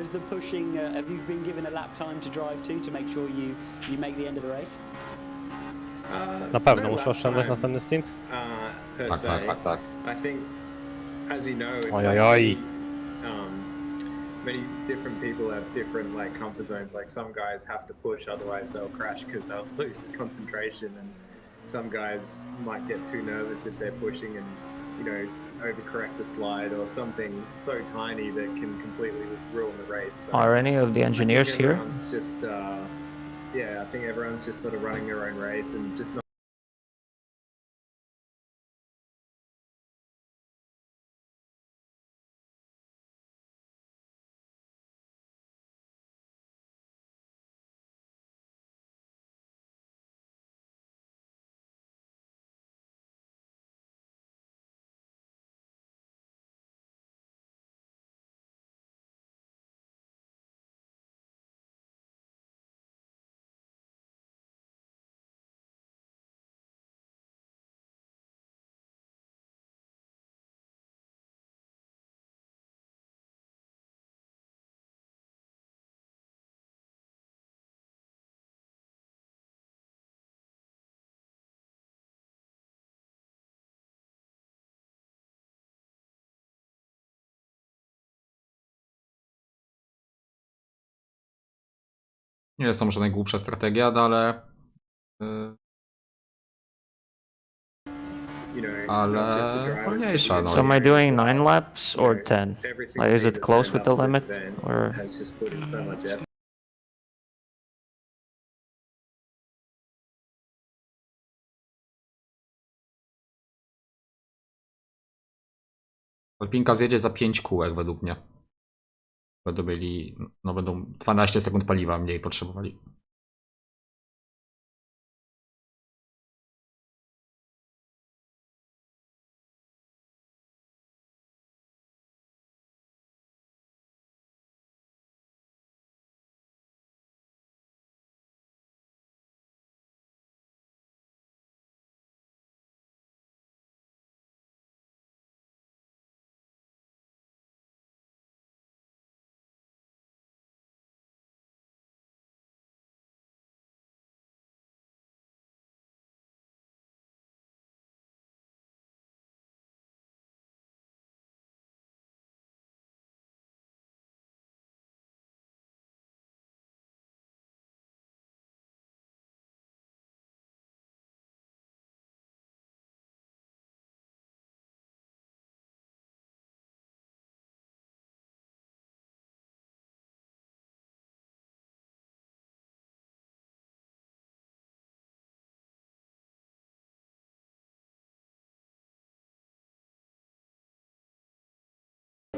the pushing, have you been given a lap time to drive to make sure you make the end of the race? Na pewno muszę oszczędzać następny stint. Tak. I think, as you know, it's many different people have different like comfort zones. Like some guys have to push, otherwise they'll crash because they'll lose concentration, and some guys might get too nervous if they're pushing and, you know, overcorrect the slide or something so tiny that can completely ruin the race. So Are any of the engineers here? just, yeah, I think everyone's just sort of running their own race and just not. Nie jest to może najgłupsza strategia, ale... ale wolniejsza, no. So am I doing 9 laps or 10? Like, is it close with the limit, or? Alpinka zjedzie za 5 kółek według mnie. Będą mieli, no będą 12 sekund paliwa mniej potrzebowali.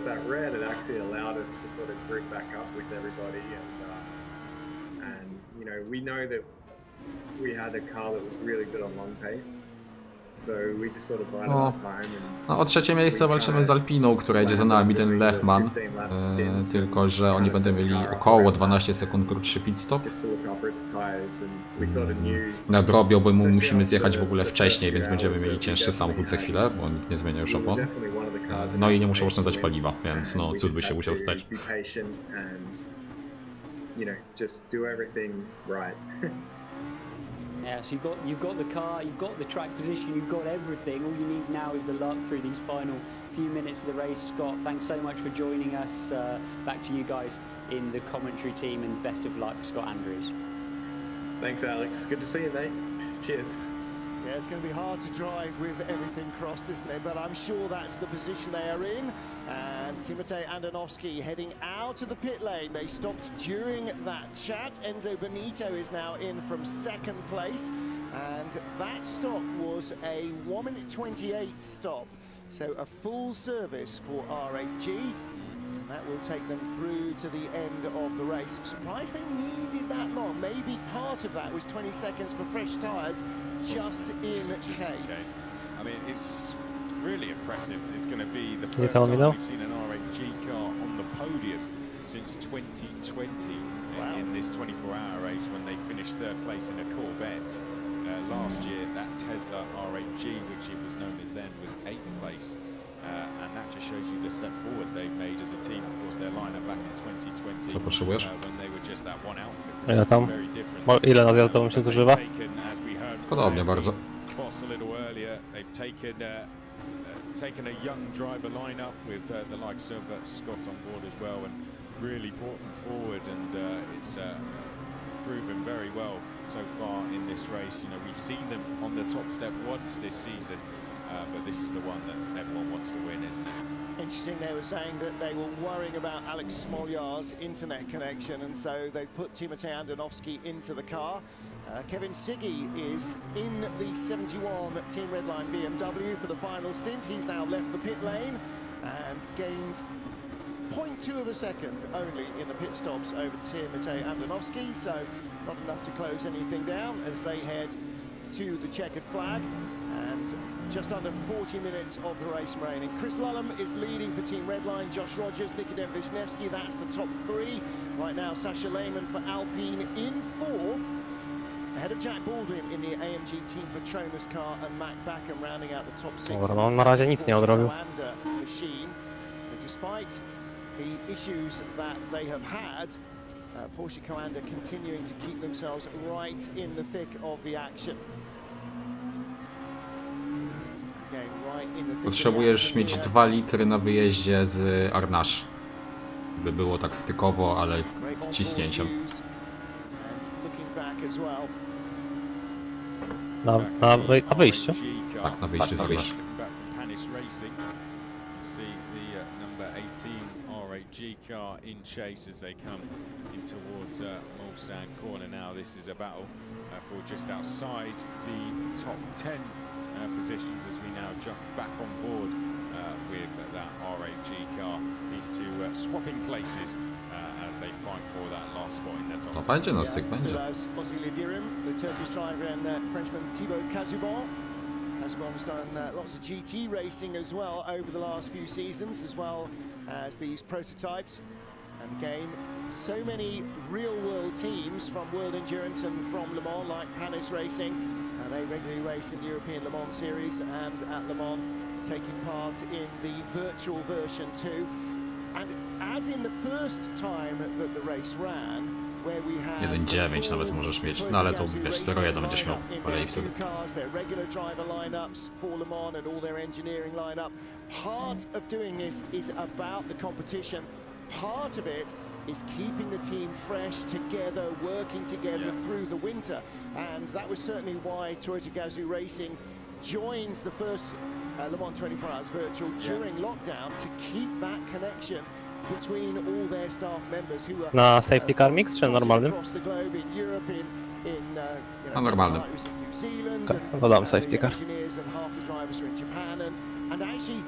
That red, it actually allowed us to sort of group back up with everybody, and you know that we had a car that was really good on long pace, so we just sort of bided our time. No, o trzecie miejsce walczymy z Alpiną, która jedzie za nami, ten Lechman, tylko że oni będą mieli około 12 sekund krótszy pit stop. Nadrobią, bo musimy zjechać w ogóle wcześniej, więc będziemy mieli cięższy samochód za chwilę, bo nikt nie zmienia już opon. No i nie muszę oszczędzać paliwa, więc no cud by się musiał stać. Yeah, so you've got the car, you've got the track position, you've got everything. All you need now is the luck through these final few minutes of the race. Scott, thanks so much for joining us. Back to you guys in the commentary team, and best of luck, Scott Andrews. Thanks, Alex. Good to see you, mate. Cheers. Yeah, it's going to be hard to drive with everything crossed, isn't it? But I'm sure that's the position they are in. And Sami-Matti Trogen heading out of the pit lane. They stopped during that chat. Enzo Benito is now in from second place. And that stop was a 1:28 stop. So a full service for R8G. That will take them through to the end of the race. I'm surprised they needed that long. Maybe part of that was 20 seconds for fresh tyres, just in case. I mean, it's really impressive. It's going to be the You first tell me time now? we've seen an R8G car on the podium since 2020 in this 24-hour race when they finished third place in a Corvette. Last year, that Tesla R8G, which it was known as then, was 8th place. And that just shows you the step forward they've made as a team. Of course, their lineup back in 2020 Co potrzebujesz? when they were just that one outfit. Ile tam? Very different. Ile na zjazdową się zużywa? Podobnie bardzo. Boss a little earlier, they've taken a young driver lineup with the likes of Scott on board as well, and really brought them forward, and it's proven very well so far in this race. You know, we've seen them on the top step once this season, but this is the one that everyone wants to win, isn't it? Interesting, they were saying that they were worrying about Alex Smoljar's internet connection, and so they put Sami-Matti Trogen into the car. Kevin Siggy is in the 71 Team Redline BMW for the final stint. He's now left the pit lane and gained 0.2 of a second only in the pit stops over Sami-Matti Trogen, so not enough to close anything down as they head to the checkered flag. And just under 40 minutes of the race remaining. Chris Lullum is leading for Team Redline. Josh Rogers, Nikodem Wisniewski, that's the top three. Right now, Sasha Lehmann for Alpine in fourth, ahead of Jack Baldwin in the AMG Team Petronas car, and Matt Backham rounding out the top six. Dobra, no on na razie nic nie odrobił. Machine. So despite the issues that they have had, Porsche Coanda continuing to keep themselves right in the thick of the action. Potrzebujesz mieć 2 litry na wyjeździe z Arnache, by było tak stykowo, ale z ciśnięciem. Na wyjściu? Tak, na wyjściu z Arnache. R8G car in chase as they come in towards Mulsanne corner now. This is a battle for just outside the top 10 positions as we now jump back on board with that R8G car. These two swapping places as they fight for that last spot in the top. No będzie na styk, będzie. The Turkish driver and Frenchman Thibaut Casubon. Casubon's done lots of GT racing as well over the last few seasons, as well as these prototypes. And again, so many real-world teams from World Endurance and from Le Mans, like Panis Racing. They regularly race in the European Le Mans Series and at Le Mans, taking part in the virtual version too. And as in the first time that the race ran, where we had 1.9 nawet możesz mieć, no ale to wiesz, 0.1 będziesz miał kolei wtedy. Their regular driver lineups for Le Mans and all their engineering lineup. Part of doing this is about the competition. Part of it is keeping the team fresh together, working together through the winter, and that was certainly why Toyota Gazoo Racing joins the first Le Mans 24 Hours Virtual during lockdown to keep that connection between all their staff members who are na safety car mix czy normalnym? across the globe in Europe, Na normalnym. New Zealand, Dodam safety car. engineers and half the drivers are in Japan, and actually.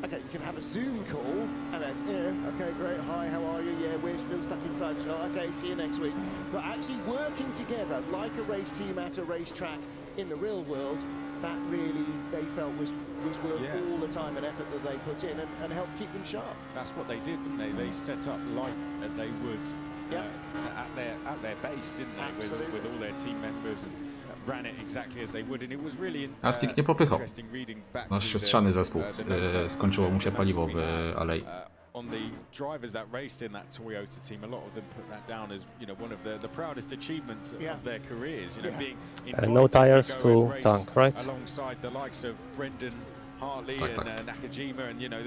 Okay, you can have a Zoom call, and it's, okay, great, hi, how are you? Yeah, we're still stuck inside. Okay, see you next week. But actually working together like a race team at a racetrack in the real world, that really they felt was worth all the time and effort that they put in and helped keep them sharp. That's what they did, didn't they? They set up like they would at their base, didn't they? With all their team members and ran it exactly as they would, and it was really Astik nie popychał. interesting reading back Nasz siostrzany zespół. Skończyło mu się paliwo w Alei. On the drivers that raced in that Toyota team, a lot of them put that down as, you know, one of the proudest achievements of their careers. You know, being invited no tires, to go full and race tank, right? alongside the likes of Brendan Hartley and Nakajima, and you know,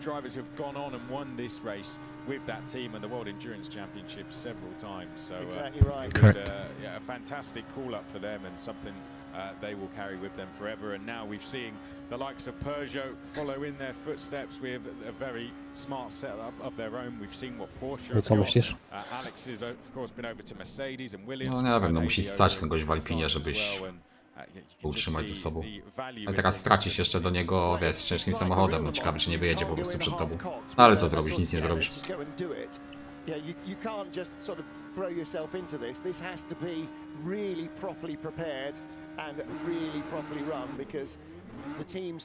drivers who've gone on and won this race with that team and the World Endurance Championship several times. So Exactly right. it was a fantastic call-up for them and something they will carry with them forever. And now we've seen the likes of Peugeot follow in their footsteps with a very smart setup of their own. We've seen what Porsche have Co got. myślisz? Alex has of course been over to Mercedes and Williams. No nie wiem, no musi stać ten gość w Alpinie, żebyś utrzymać ze sobą. A teraz stracisz jeszcze do niego, wiesz, z ciężkim samochodem. No ciekawe, czy nie wyjedzie po prostu przed tobą. No ale co zrobisz? Nic nie zrobisz. Yeah, you can't just sort of throw yourself into this. This has to be really properly prepared and really properly run, because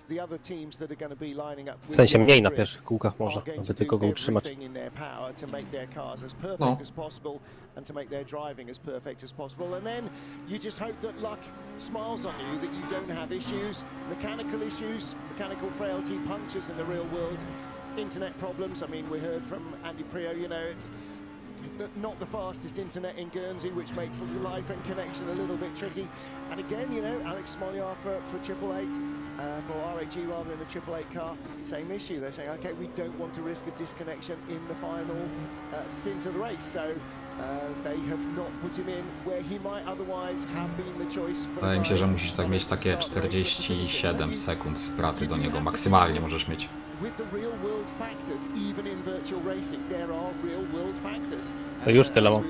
the other teams that are going to be lining up W sensie mniej na pierwszych kółkach może, aby tylko go utrzymać. No. And to make their driving as perfect as possible, and then you just hope that luck smiles on you, that you don't have issues, mechanical frailty, punctures in the real world, internet problems. I mean, we heard from Andy Prio, you know, it's not the fastest internet in Guernsey, which makes life and connection a little bit tricky. And again, you know, Alex Smoliar for 888, for RAG rather than the 888 car, same issue. They're saying, okay, we don't want to risk a disconnection in the final stint of the race, so they have not put him in where he might otherwise have been the choice for. Wydaje mi się, że musisz tak mieć takie 47 sekund straty do niego, maksymalnie możesz mieć. To już tyle mam.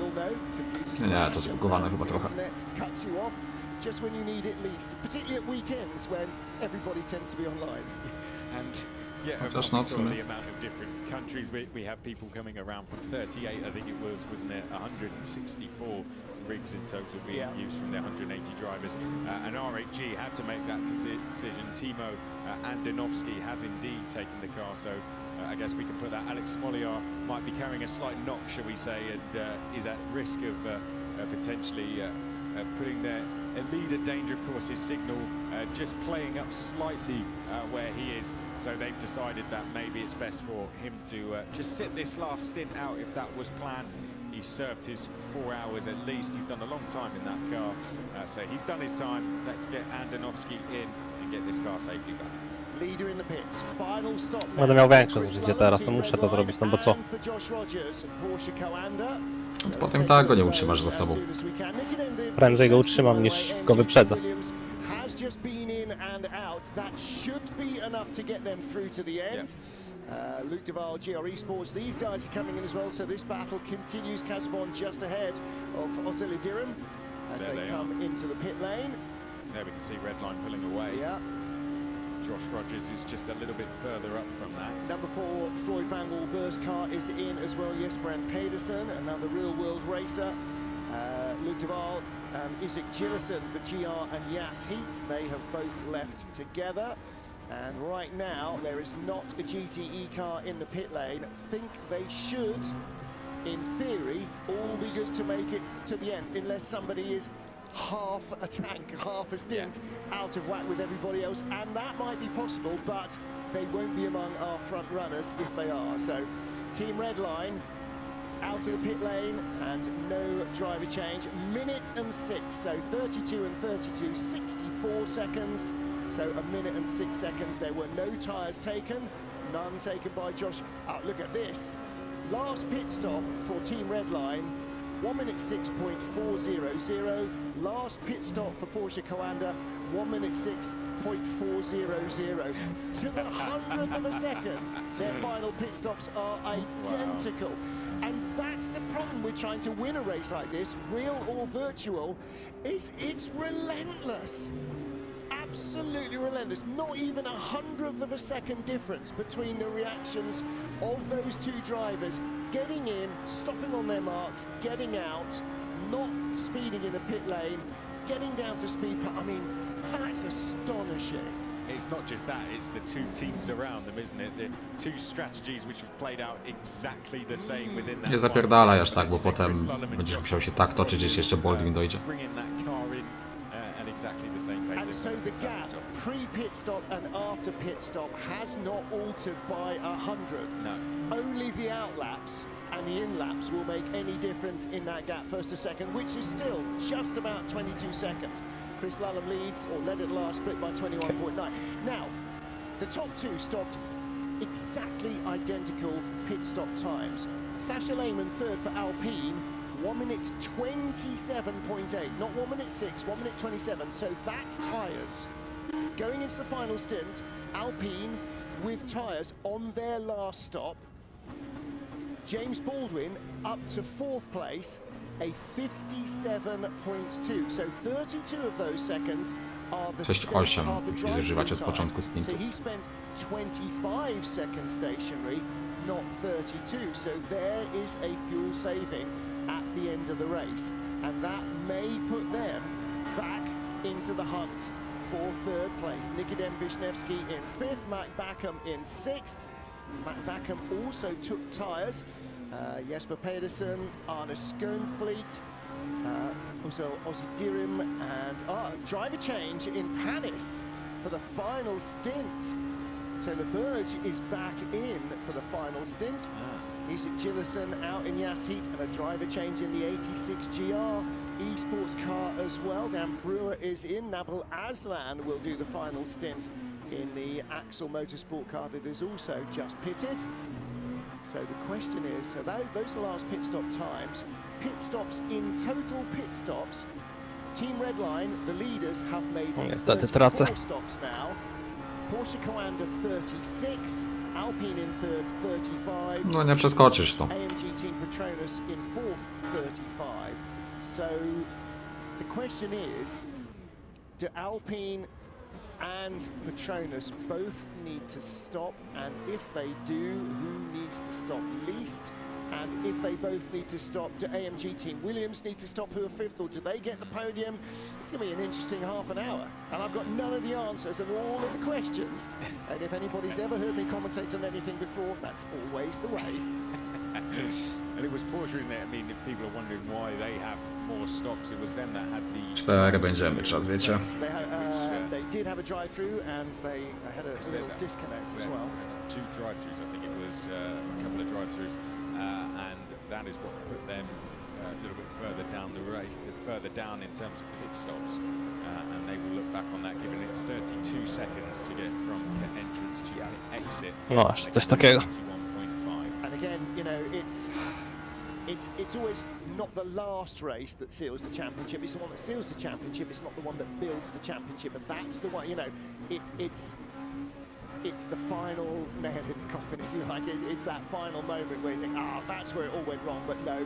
Nie, to zbugowane chyba trochę. Just when you need it least, particularly at weekends when everybody tends to be online. And yeah, Chociaż we no, saw w sumie. the amount of different countries. We have people coming around from 38, I think it was, wasn't it? 164 rigs in total being used from their 180 drivers. And RAG had to make that decision. Timo Andonovski has indeed taken the car, so I guess we can put that. Alex Smoliar might be carrying a slight knock, shall we say, and is at risk of potentially putting their lead at danger. Of course, his signal just playing up slightly where he is, so they've decided that maybe it's best for him to just sit this last stint out if that was planned. He's served his 4 hours at least. He's done a long time in that car, so he's done his time. Let's get Andonovski in and get this car safely back. Leader in the pits. Final stop. Będę miał większe zużycie teraz, no muszę to zrobić, no bo co? Potem tak go nie utrzymasz za sobą. Prędzej go utrzymam niż go wyprzedzę. Has just been in and out. That should be enough to get them through to the end. Luke Duval, GR Esports, these guys are coming in as well, so this battle continues. Casabon just ahead of Ozili Dirim as they come into the pit lane. There we can see Redline pulling away. Yeah. Josh Rogers is just a little bit further up from that. Number 4, Floyd Van Walber's car is in as well. Jesper Pedersen, another real-world racer. Luke Duval and Isaac Gillison for GR and Jas Heat. They have both left together. And right now, there is not a GTE car in the pit lane. Think they should, in theory, all be good to make it to the end, unless somebody is half a tank, half a stint out of whack with everybody else, and that might be possible, but they won't be among our front runners if they are. So Team Redline out of the pit lane and no driver change. Minute and 6, so 32 and 32, 64 seconds, so a minute and 6 seconds. There were no tyres taken, none taken by Josh. Look at this, last pit stop for Team Redline, 1 minute 6.400. Last pit stop for Porsche Coanda, 1 minute 6.400. To the 100th of a second, their final pit stops are identical. And that's the problem with trying to win a race like this, real or virtual, is it's relentless. Absolutely relentless. Not even 100th of a second difference between the reactions of those two drivers getting in, stopping on their marks, getting out, not speeding in the pit lane, getting down to speed. I mean, that's astonishing. It's not just that, it's the two teams around them, isn't it? The two strategies which have played out exactly the same within that. Nie zapierdalaj aż tak, bo potem będziesz musiał się tak toczyć, że jeszcze Baldwin dojdzie. Exactly the same pace. And so the gap pre-pit stop and after pit stop has not altered by 100th. No. Only the outlaps and the in-laps will make any difference in that gap first to second, which is still just about 22 seconds. Chris Lallam leads, or led at last, split by 21.9. Now, the top two stopped exactly identical pit stop times. Sasha Lehmann third for Alpine, 1 minute 27.8, not 1 minute 6, 1 minute 27, so that's tyres. Going into the final stint, Alpine with tyres on their last stop. James Baldwin up to 4th place, a 57.2, so 32 of those seconds are the 6.8 zużywać od początku So stintu. he spent 25 seconds stationary, not 32, so there is a fuel saving at the end of the race, and that may put them back into the hunt for 3rd place. Nikodem Wisniewski in 5th, Matt Backham in 6th. Matt Backham also took tyres. Jesper Pedersen, Arne Schoenfleet, also Ozzy Dirim, and driver change in Panis for the final stint. So LeBurge is back in for the final stint. Isak Gillison out in Yasheet, and a driver change in the 86 GR Esports car as well. Dan Brewer is in. Nabil Aslan will do the final stint in the Axel Motorsport car that is also just pitted. So the question is, so those are the last pit stop times. Pit stops in total, pit stops. Team Redline, the leaders, have made 34 stops now. Porsche Coanda 36, Alpine in 3rd 35. No nie przeskoczysz to. AMG Team Petronas in 4th 35. So the question is, do Alpine and Petronas both need to stop, and if they do, who needs to stop least? And if they both need to stop, do AMG Team Williams need to stop, who are 5th, or do they get the podium? It's going to be an interesting half an hour, and I've got none of the answers and all of the questions. And if anybody's ever heard me commentate on anything before, that's always the way. And it was Porsche, isn't it? I mean, if people are wondering why they have more stops, it was them that had the... 4 będziemy, czad, wiecie? They did have a drive-through, and they had a little disconnect as well. 2 drive-throughs, I think it was a couple of drive-throughs, and that is what put them a little bit further down the race, further down in terms of pit stops, and they will look back on that, given it's 32 seconds to get from pit entrance to pit exit. No, aż coś takiego. 21.5. And again, you know, it's always not the last race that seals the championship. It's the one that seals the championship. It's not the one that builds the championship. And that's the one, you know, it's the final nail in the coffin, if you like. It's that final moment where you think, that's where it all went wrong, but no,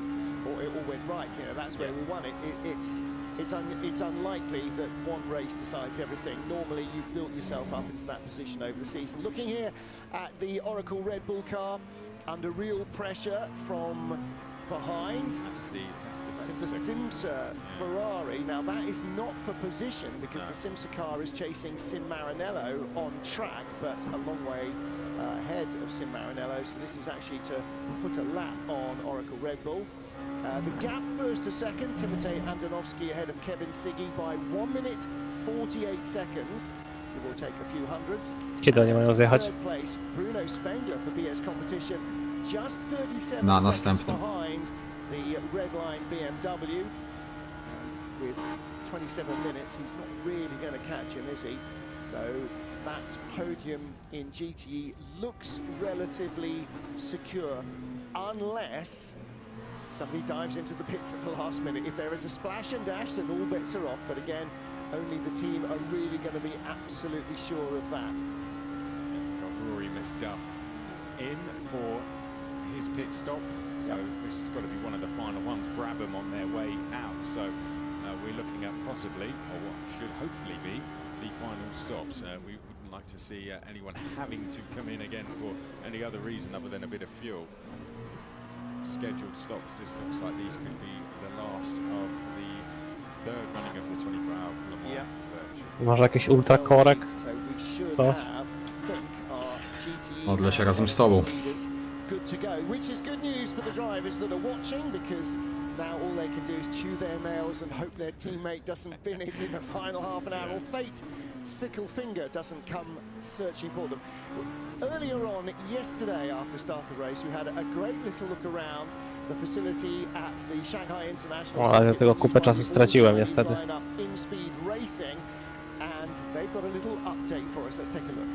or it all went right. You know, that's where we won it. It's unlikely that one race decides everything. Normally, you've built yourself up into that position over the season. Looking here at the Oracle Red Bull car, under real pressure from behind. That's the Simsa Ferrari. Now that is not for position, because the Simsa car is chasing Sim Maranello on track, but a long way ahead of Sim Maranello. So this is actually to put a lap on Oracle Red Bull. The gap first to second, Timotej Andonovski ahead of Kevin Siggy by 1 minute 48 seconds. Give or take a few hundreds. Kiedy oni mają zjechać? Third place, Bruno Spengler for BS Competition, just 37 Na seconds następnym. behind the Redline BMW. And with 27 minutes, he's not really going to catch him, is he? So that podium in GTE looks relatively secure, unless somebody dives into the pits at the last minute. If there is a splash and dash, then all bets are off. But again, only the team are really going to be absolutely sure of that. Got Rory McDuff in for his pit stop, so this has got to be one of the final ones. Brabham on their way out, so we're looking at possibly, or what should hopefully be, the final stops. We wouldn't like to see anyone having to come in again for any other reason other than a bit of fuel. Scheduled stops, this looks like these could be the last of the third running of the 24-hour Le Mans virtual. Może jakiś ultrakorek? Coś? Modlę się razem z tobą. Good to go, which is good news for the drivers that are watching, because now all they can do is chew their nails and hope their teammate doesn't bin it in the final half an hour, or fate's fickle finger doesn't come searching for them. Earlier on, yesterday after start of the race, we had a great little look around the facility at the Shanghai International. O, ale tego kupę czasu straciłem niestety. In Speed Racing, and they've got a little update for us. Let's take a look.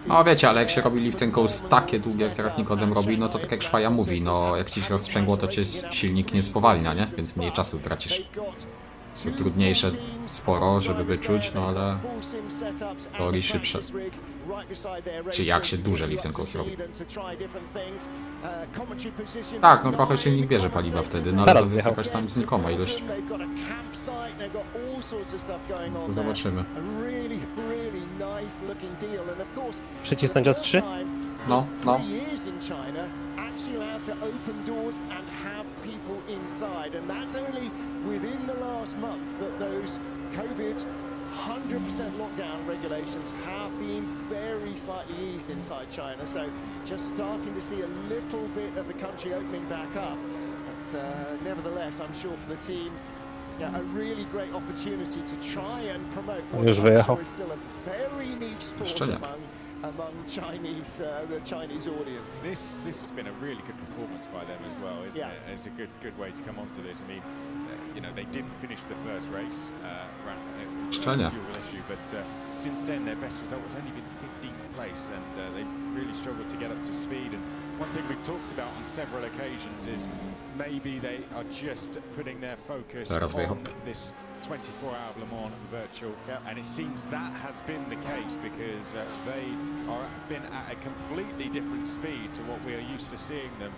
No wiecie, ale jak się robi lifting coast takie długie, jak teraz Nikodem robi, no to tak jak Szwaja mówi, no jak ci się rozsprzęgło, to cię silnik nie spowalnia, nie? Więc mniej czasu tracisz. To trudniejsze sporo, żeby wyczuć, no ale w teorii szybsze. Czy jak się duże lifting coast robi. Tak, no trochę silnik bierze paliwa wtedy, no ale to jest jakaś tam znikoma ilość. To zobaczymy. Przycisnąć S3? No, no. Actually allowed to open doors and have people inside, and that's only within the last month that those COVID 100% lockdown regulations have been very slightly eased inside China. So just starting to see a little bit of the country opening back up. But nevertheless, I'm sure for the team, yeah, a really great opportunity to try and promote what is still a very niche sport among Chinese, the Chinese audience. This has been a really good performance by them as well, isn't it? It's a good way to come onto this. I mean, you know, they didn't finish the first race. It was a fuel issue, but since then their best result has only been 15th place, and they really struggled to get up to speed. And one thing we've talked about on several occasions is maybe they are just putting their focus on this 24-hour Le Mans virtual, and it seems that has been the case because they are been at a completely different speed to what we are used to seeing them.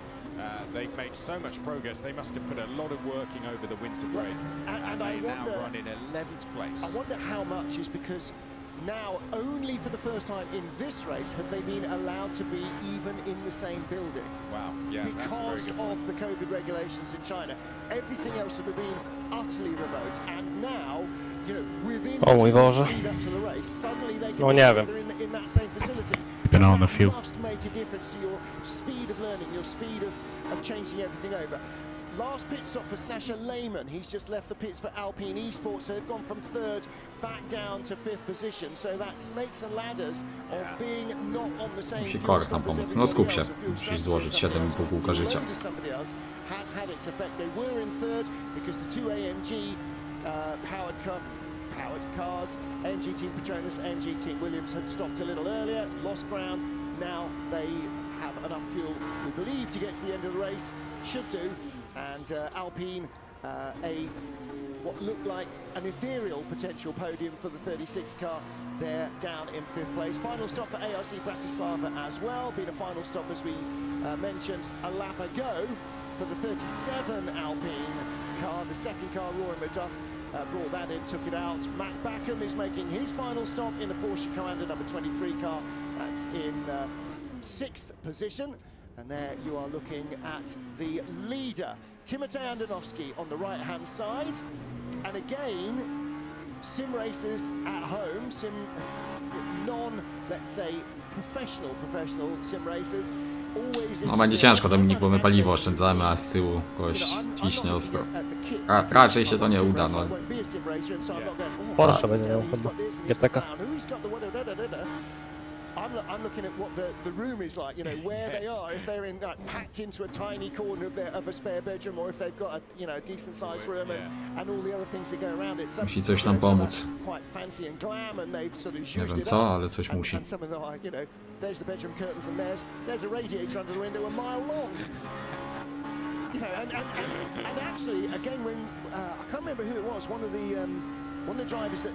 They've made so much progress. They must have put a lot of working over the winter break, and they now run in 11th place. I wonder how much is because now, only for the first time in this race have they been allowed to be even in the same building. Wow, yeah, because that's very good of the COVID regulations in China. Everything else would have been utterly remote, and now, you know, within the lead up to the race, suddenly they can be together in that same facility. It must make a difference to your speed of learning, your speed of changing everything over. Last pit stop for Sasha Lehmann. He's just left the pits for Alpine Esports. So they've gone from 3rd back down to 5th position. So that's snakes and ladders of being not on the same Musi korek tam pomóc. No skup się. Musisz złożyć 7,5 kółka życia. Has had its effect. They were in 3rd because the two AMG powered cars, AMG Team Petronas, AMG Team Williams had stopped a little earlier, lost ground. Now they have enough fuel, we believe, to get to the end of the race. Should do. And Alpine, what looked like an ethereal potential podium for the 36 car. They're down in 5th place. Final stop for ARC Bratislava as well. Been a final stop, as we mentioned, a lap ago for the 37 Alpine car. The second car, Rory McDuff, brought that in, took it out. Matt Backham is making his final stop in the Porsche Commander number 23 car. That's in 6th position. And there you are looking at the leader, Timotej Andonovski, on the right-hand side. And again, sim racers at home, let's say, professional sim racers. No będzie ciężko, Dominik, bo my paliwo oszczędzamy, a z tyłu kogoś ciśnie ostro. Raczej się to nie uda, no. Porsche będzie miał chyba. GTK. I'm looking at what the room is like, you know, where they are, if they're in packed into a tiny corner of a spare bedroom, or if they've got a decent sized room and all the other things that go around it. Musi coś nam pomóc. Quite fancy and glam, and they've sort of used Nie wiem co, ale coś musi. And some of the, you know, there's the bedroom curtains, and there's a radiator under the window a mile long. You know, and actually, again, when I can't remember who it was, one of the drivers that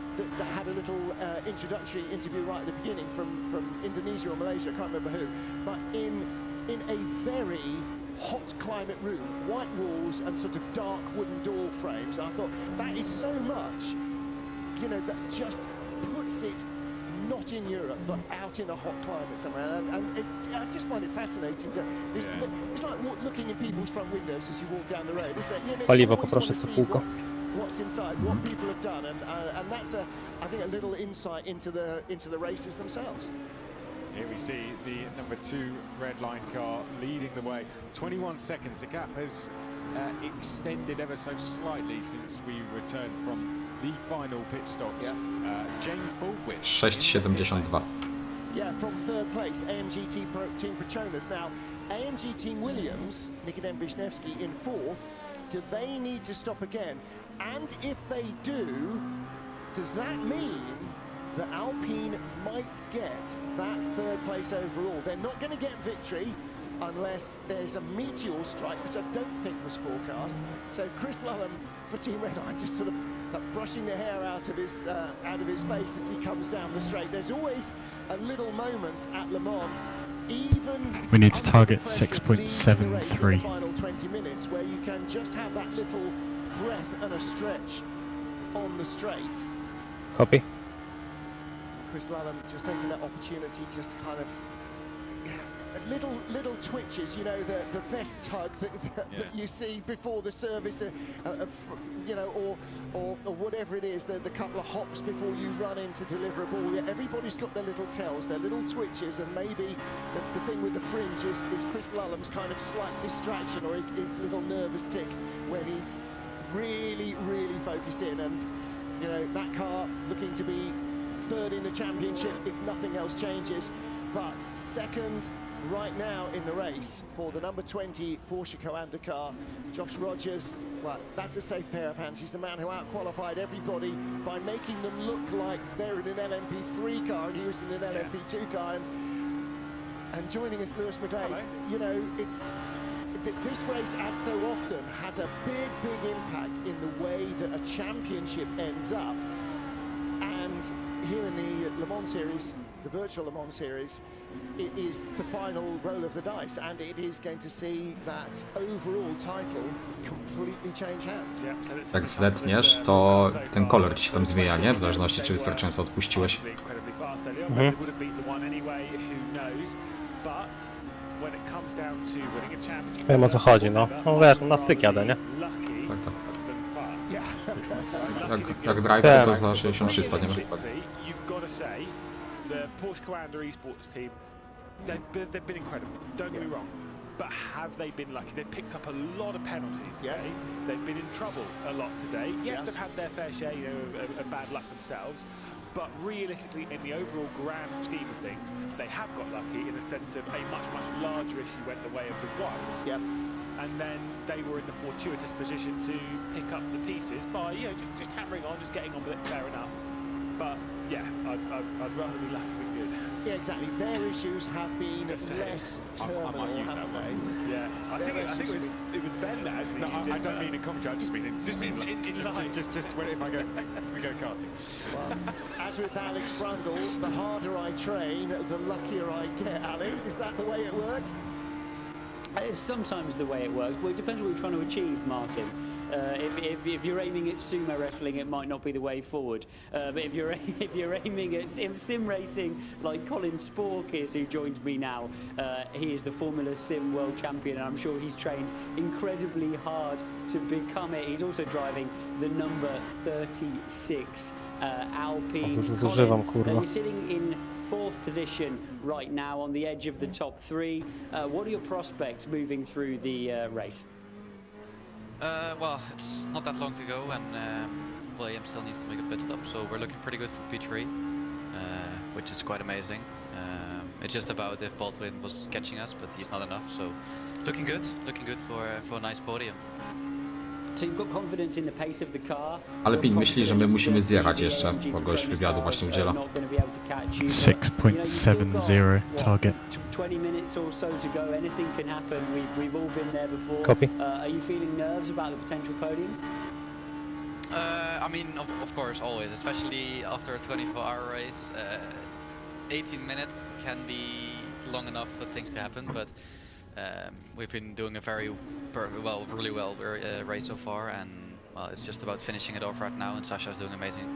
had a little introductory interview right at the beginning from Indonesia or Malaysia, I can't remember who, but in a very hot climate room, white walls and sort of dark wooden door frames, and I thought that is so much, you know, that just puts it not in Europe, but out in a hot climate somewhere, and I just find it fascinating to this. It's like looking in people's front windows as you walk down the road. It's like, you know, Paliwo poproszę co kółko. What's inside, what people have done, and that's I think a little insight into the races themselves. Here we see the number 2 red line car leading the way. 21 seconds. The gap has extended ever so slightly since we returned from the final pit stops. James Baldwin. 6,72. Yeah, from 3rd place, AMG Team Petronas. Now, AMG Team Williams, Nikodem Wisniewski in 4th. Do they need to stop again? And if they do, does that mean that Alpine might get that third place overall. They're not going to get victory unless there's a meteor strike, which I don't think was forecast. So Chris Lullum for Team Red Line just sort of brushing the hair out of his face as he comes down the straight. There's always a little moment at Le Mans, even we need to target under pressure of leading the race in the 6.73. final 20 minutes, where you can just have that little breath and a stretch on the straight. Copy. Chris Lullum just taking that opportunity just to kind of little twitches, you know, the vest tug that you see before the service, you know, or whatever it is, the couple of hops before you run in to deliver a ball. Yeah, everybody's got their little tells, their little twitches, and maybe the thing with the fringe is Chris Lullum's kind of slight distraction, or his little nervous tick when he's really focused in. And you know, that car looking to be third in the championship if nothing else changes, but second right now in the race for the number 20 Porsche Coanda car. Josh Rogers, well, that's a safe pair of hands. He's the man who out-qualified everybody by making them look like they're in an LMP3 car and he was in an LMP2 car. And joining us, Lewis McGlade, you know, this race, as so often, has a big impact in the way that a championship ends up. And here in the Le Mans Series, the virtual Le Mans Series, it is the final roll of the dice, and it is going to see that overall title completely change hands. Jak zetniesz, to ten kolor ci się tam zmienia, nie? W zależności, czy wystarczająco odpuściłeś. Wiem, o co chodzi, no. No wiesz, na styk jadę, nie? Tak. Jak drive, to za 63 spadniemy. The Porsche Coanda Esports team, they've been incredible, don't get me wrong, but have they been lucky? They've picked up a lot of penalties today. Yes. They've been in trouble a lot today. Yes, they've had their fair share, you know, of bad luck themselves, but realistically, in the overall grand scheme of things, they have got lucky in the sense of a much larger issue went the way of the one. Yep. And then they were in the fortuitous position to pick up the pieces by, you know, just hammering on, just getting on with it, fair enough. But yeah, I'd rather be lucky than good. Yeah, exactly. Their issues have been less terminal. I might use that one. Yeah, I think it was Ben that actually. No, I don't mean in commentary. I just mean just when if we go karting. Well, as with Alex Brundle, the harder I train, the luckier I get. Alex, is that the way it works? It's sometimes the way it works. Well, it depends what you're trying to achieve, Martin. If you're aiming at sumo wrestling, it might not be the way forward. But if you're aiming at sim racing, like Colin Spork is, who joins me now, he is the Formula Sim World Champion, and I'm sure he's trained incredibly hard to become it. He's also driving the number 36 Alpine. Colin, you're sitting in 4th position right now on the edge of the top 3. What are your prospects moving through the race? Well, it's not that long to go, and William still needs to make a pit stop, so we're looking pretty good for P3, which is quite amazing. It's just about if Baldwin was catching us, but he's not enough, so looking good for a nice podium. So you've got confidence in the pace of the car. Ale Pin myśli, że my musimy zjechać jeszcze, bo gość wywiadu właśnie udziela. 6.70 target. 20 minutes or so to go. Anything can happen. We've all been there before. Copy. Are you feeling nerves about the potential podium? I mean, of course, always, especially after a 24-hour race. 18 minutes can be long enough for things to happen, but we've been doing a really well race so far, and well, it's just about finishing it off right now, and Sasha's doing amazing.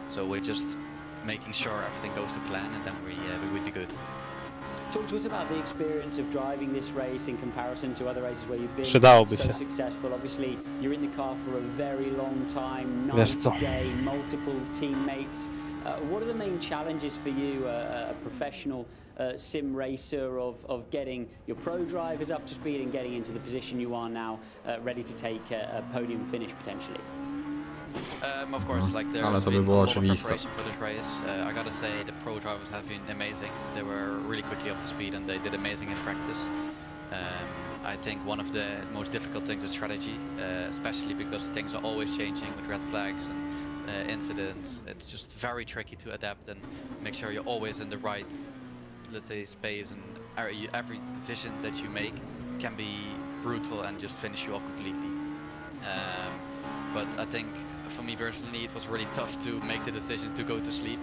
So we're just making sure everything goes to plan, and then we would be good. Talk to us about the experience of driving this race in comparison to other races where you've been so successful. Obviously, you're in the car for a very long time, night to day, multiple teammates. What are the main challenges for you, a professional sim racer, of getting your pro drivers up to speed and getting into the position you are now, ready to take a podium finish potentially? Of course, like there's been a lot of preparation for this race. I gotta say the pro drivers have been amazing. They were really quickly up to speed and they did amazing in practice. I think one of the most difficult things is strategy, especially because things are always changing with red flags and incidents. It's just very tricky to adapt and make sure you're always in the right, let's say, space, and every decision that you make can be brutal and just finish you off completely. But I think for me personally it was really tough to make the decision to go to sleep.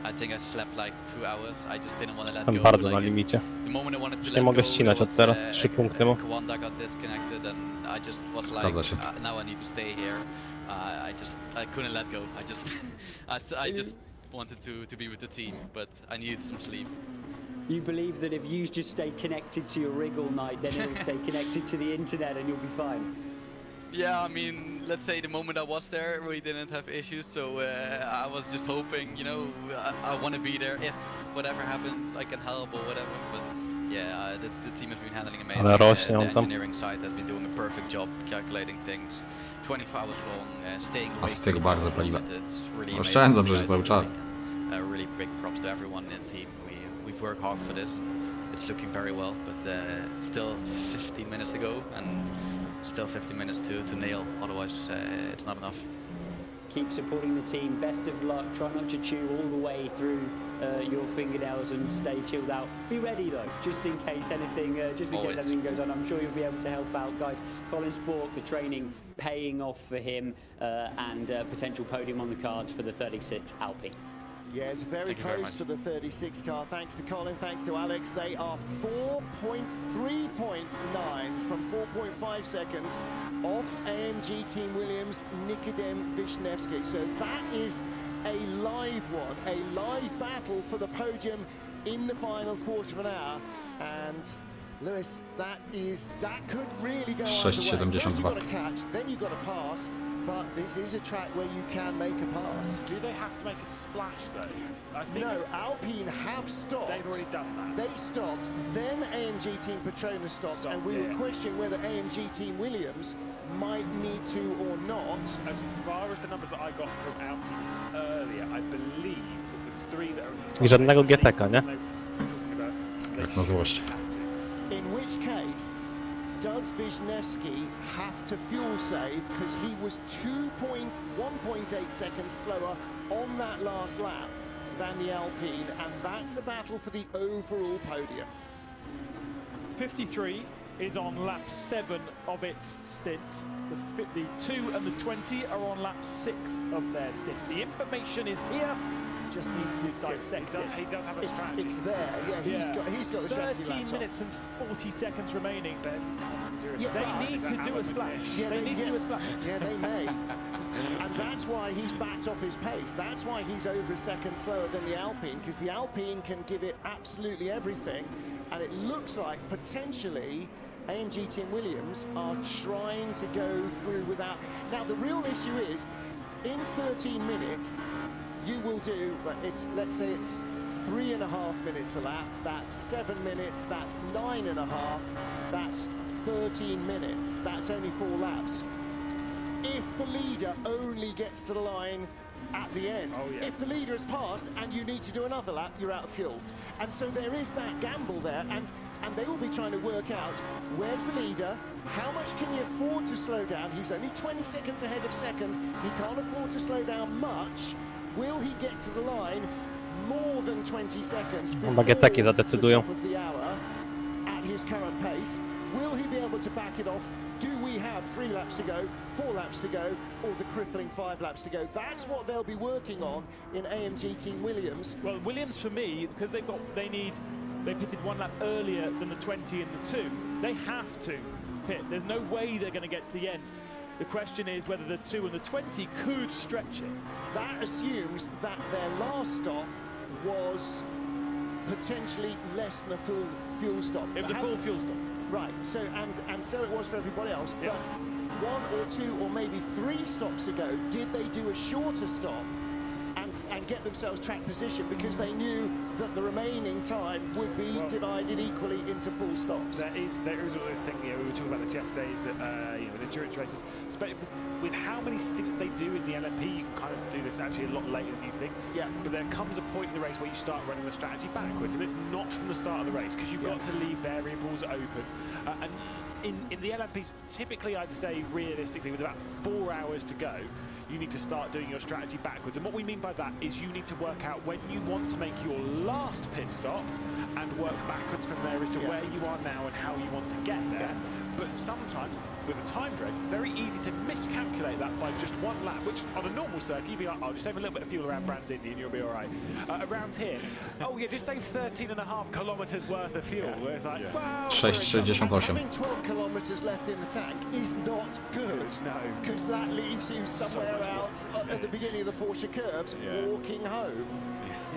I think I slept like 2 hours. I just didn't want to let Jestem go. bardzo Like, na limicie. the moment I wanted to Już let nie mogę go, ścinać it od was, teraz, 3 punkty mu. Kawanda got disconnected and I just was Zgadza like, się. now I need to stay here. I couldn't let go. I just wanted to be with the team, but I needed some sleep. You believe that if you just stay connected to your rig all night, then it'll stay connected to the internet and you'll be fine? Yeah, I mean, let's say the moment I was there, we didn't have issues, so I was just hoping, you know, I want to be there. If whatever happens, I can help or whatever. But yeah, the team has been handling amazing. Ale rośnie The on tam. engineering side has been doing a perfect job calculating things. 24 hours long, staying A awake. z tych bardzo paliwa. It's really Oszczędzam amazing. przecież cały czas. Really big props to everyone in the team. We've worked hard for this. It's looking very well, but still 15 minutes to go, and still 50 minutes to nail. Otherwise, it's not enough. Keep supporting the team. Best of luck. Try not to chew all the way through your fingernails and stay chilled out. Be ready though, just in case anything, goes on. I'm sure you'll be able to help out, guys. Colin Sport, the training paying off for him, and potential podium on the cards for the 36 Alpine. Yeah, it's very close to the 36 car. Thanks to Colin, thanks to Alex. They are 4.3.9 from 4.5 seconds off AMG Team Williams, Nikodem Wisniewski. So that is a live one, a live battle for the podium in the final quarter of an hour. And Lewis, that could really go either way. First you've got to catch, then you've got to pass. But this is a track where you can make a pass. Do they have to make a splash though? I think no, Alpine have stopped. They've already done that. They stopped, then AMG Team Petronas stopped, and we were questioning whether AMG Team Williams might need to or not. As far as the numbers that I got from Alpine earlier, I believe that the three that are in the I żadnego GTK, nie? Jak na złość. In which case, does Wisniewski have to fuel save because he was 1.8 seconds slower on that last lap than the Alpine, and that's a battle for the overall podium. 53 is on lap 7 of its stint. The 2 and the 20 are on lap 6 of their stint. The information is here. Just need to dissect it. He does have a strategy. It's there. Yeah, he's got the chassis 13 minutes and 40 seconds remaining. They need to do a splash. Yeah, they need to do a splash. Yeah, they may. And that's why he's backed off his pace. That's why he's over a second slower than the Alpine, because the Alpine can give it absolutely everything. And it looks like potentially AMG Team Williams are trying to go through without. Now the real issue is, in 13 minutes, you will do, let's say it's 3.5 minutes a lap, that's 7 minutes, that's 9.5, that's 13 minutes, that's only 4 laps. If the leader only gets to the line at the end, if the leader has passed and you need to do another lap, you're out of fuel. And so there is that gamble there, and they will be trying to work out where's the leader, how much can he afford to slow down? He's only 20 seconds ahead of second, he can't afford to slow down much. Will he get to the line more than 20 seconds before the top of the hour at his current pace? Will he be able to back it off? Do we have 3 laps to go, 4 laps to go, or the crippling 5 laps to go? That's what they'll be working on in AMG Team Williams. Well, Williams for me, because they pitted 1 lap earlier than the 20 and the 2. They have to pit. There's no way they're going to get to the end. The question is whether the 2 and the 20 could stretch it. That assumes that their last stop was potentially less than a full fuel stop. It was a full fuel stop. Right, so and so it was for everybody else. Yep. But 1 or 2 or maybe 3 stops ago, did they do a shorter stop and get themselves track position because they knew that the remaining time would be divided equally into full stops? There is all this thing, we were talking about this yesterday, is that with endurance races, with how many stints they do in the LMP, you can kind of do this actually a lot later than you think. Yeah. But there comes a point in the race where you start running the strategy backwards, and it's not from the start of the race, because you've got to leave variables open. And in the LMPs, typically I'd say realistically with about 4 hours to go, you need to start doing your strategy backwards. And what we mean by that is you need to work out when you want to make your last pit stop and work backwards from there as to where you are now and how you want to get there. But sometimes, with a time race, it's very easy to miscalculate that by just one lap, which on a normal circuit, you'd be like, oh, just save a little bit of fuel around Brands Indy and you'll be all right. Around here, oh yeah, just save 13.5 kilometres worth of fuel. Where it's like, wow, 6,68. Having 12 kilometres left in the tank is not good. No. Because that leaves you somewhere out at the beginning of the Porsche curves, walking home.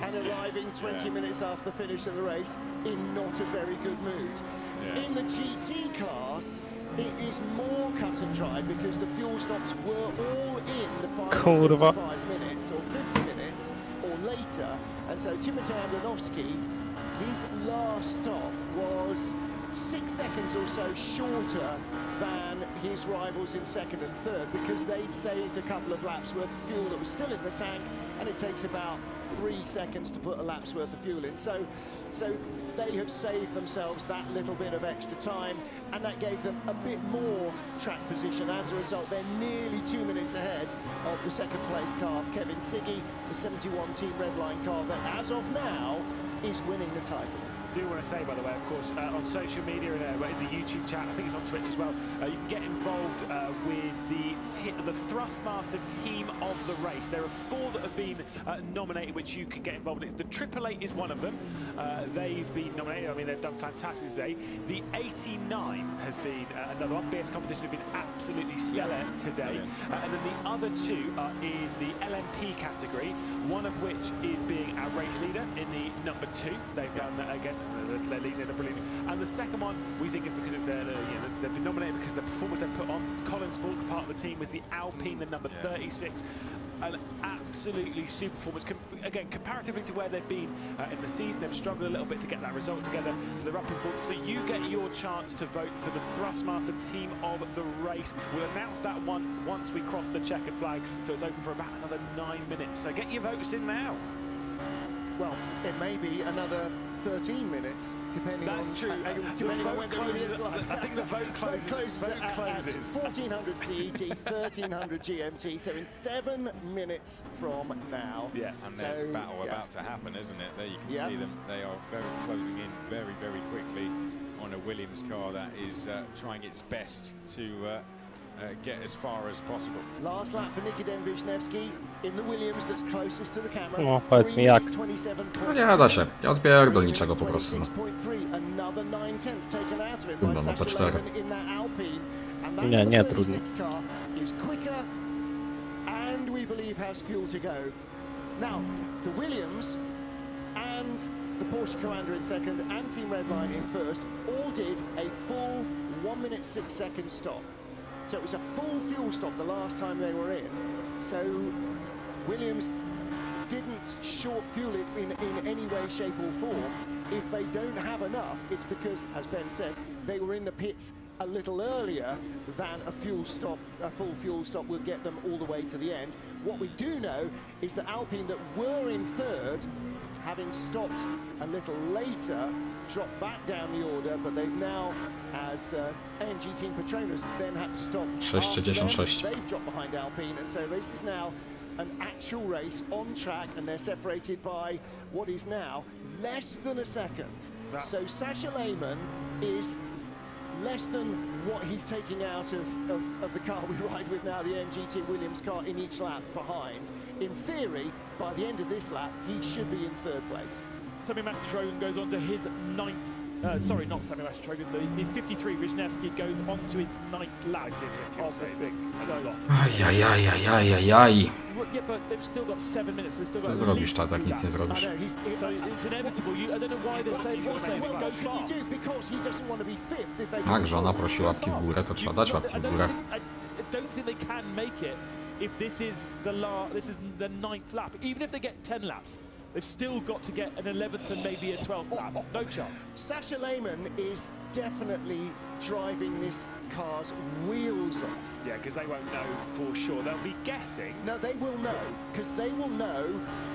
And arriving 20 minutes after the finish of the race in not a very good mood. In the GT class, it is more cut and dry because the fuel stops were all in the final 55 minutes or 50 minutes or later. And so Timothy Andonovsky, his last stop was 6 seconds or so shorter than his rivals in second and third because they'd saved a couple of laps worth of fuel that was still in the tank, and it takes about 3 seconds to put a lap's worth of fuel in. So they have saved themselves that little bit of extra time, and that gave them a bit more track position. As a result, they're nearly 2 minutes ahead of the second place car of Kevin Siggy, the 71 Team Redline car that as of now is winning the title. I do want to say, by the way, of course, on social media and in the YouTube chat, I think it's on Twitch as well, you can get involved with the Thrustmaster team of the race. There are 4 that have been nominated, which you can get involved in. The 888 is one of them. They've been nominated. I mean, they've done fantastic today. The 89 has been another one. BS competition have been absolutely stellar today. And then the other 2 are in the LMP category, one of which is being our race leader in the number 2. They've done, again, they're leading it brilliantly. And the second one, we think, is because of they've been nominated because of the performance they've put on. Colin Spalk, part of the team, was the Alpine, the number 36. An absolutely super performance. Again, comparatively to where they've been in the season, they've struggled a little bit to get that result together. So they're up in 4th. So you get your chance to vote for the Thrustmaster team of the race. We'll announce that one once we cross the checkered flag. So it's open for about another 9 minutes. So get your votes in now. Well, it may be another 13 minutes, depending on... That's true. Depending on when the race is like. I think the vote closes. At 1400 CET, 1300 GMT, so in 7 minutes from now. Yeah, and there's a battle about to happen, isn't it? There you can see them. They are closing in very, very quickly on a Williams car that is trying its best to get as far as possible. Last lap for Nikodem Wisniewski in the Williams that's closest to the camera. No, powiedz mi jak. No nie da się. Nie odpierdol niczego po prostu. Another 9/10 taken out of it Trudno, by no to Sasha 4. Lehmann in that Alpine. And that Nie, number trudno. 36 car is quicker and we believe has fuel to go. Now, the Williams and the Porsche Commander in second and Team Redline in first all did a full 1 minute 6 second stop. So it was a full fuel stop the last time they were in. So Williams didn't short fuel it in any way, shape or form. If they don't have enough, it's because, as Ben said, they were in the pits a little earlier than a full fuel stop will get them all the way to the end. What we do know is that Alpine that were in third, having stopped a little later, dropped back down the order, but they've now, as AMG Team Petronas then had to stop. 6,66. They've dropped behind Alpine, and so this is now an actual race on track, and they're separated by what is now less than a second. So Sasha Lehmann is less than what he's taking out of the car we ride with now, the MGT Williams car, in each lap behind. In theory, by the end of this lap, he should be in third place. Sami-Matti Trogen goes on to his 9th, sorry, not Sami-Matti Trogen, the 53 Wisniewski goes on to his 9th lap of the stick. Ajajajajajajaj. Yeah, but they've still got 7 minutes. They've still got Zrobisz tak, jak nic nie zrobisz. So it's inevitable. I don't know why they're saying go fast. Because he doesn't want to be fifth if they Jak żona prosi łapki w górę, to trzeba dać łapki w górę. I don't think they can make it if this is the 9th lap. Even if they get 10 laps, They've still got to get an 11th and maybe a 12th lap. No chance. Sasha Lehmann is definitely driving this car's wheels off. Yeah, because they won't know for sure. They'll be guessing. No, they will know, because they will know.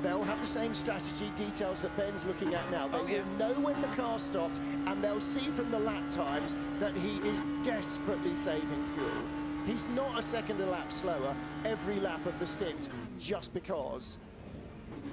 They'll have the same strategy details that Ben's looking at now. They will know when the car stopped, and they'll see from the lap times that he is desperately saving fuel. He's not a second a lap slower every lap of the stint just because.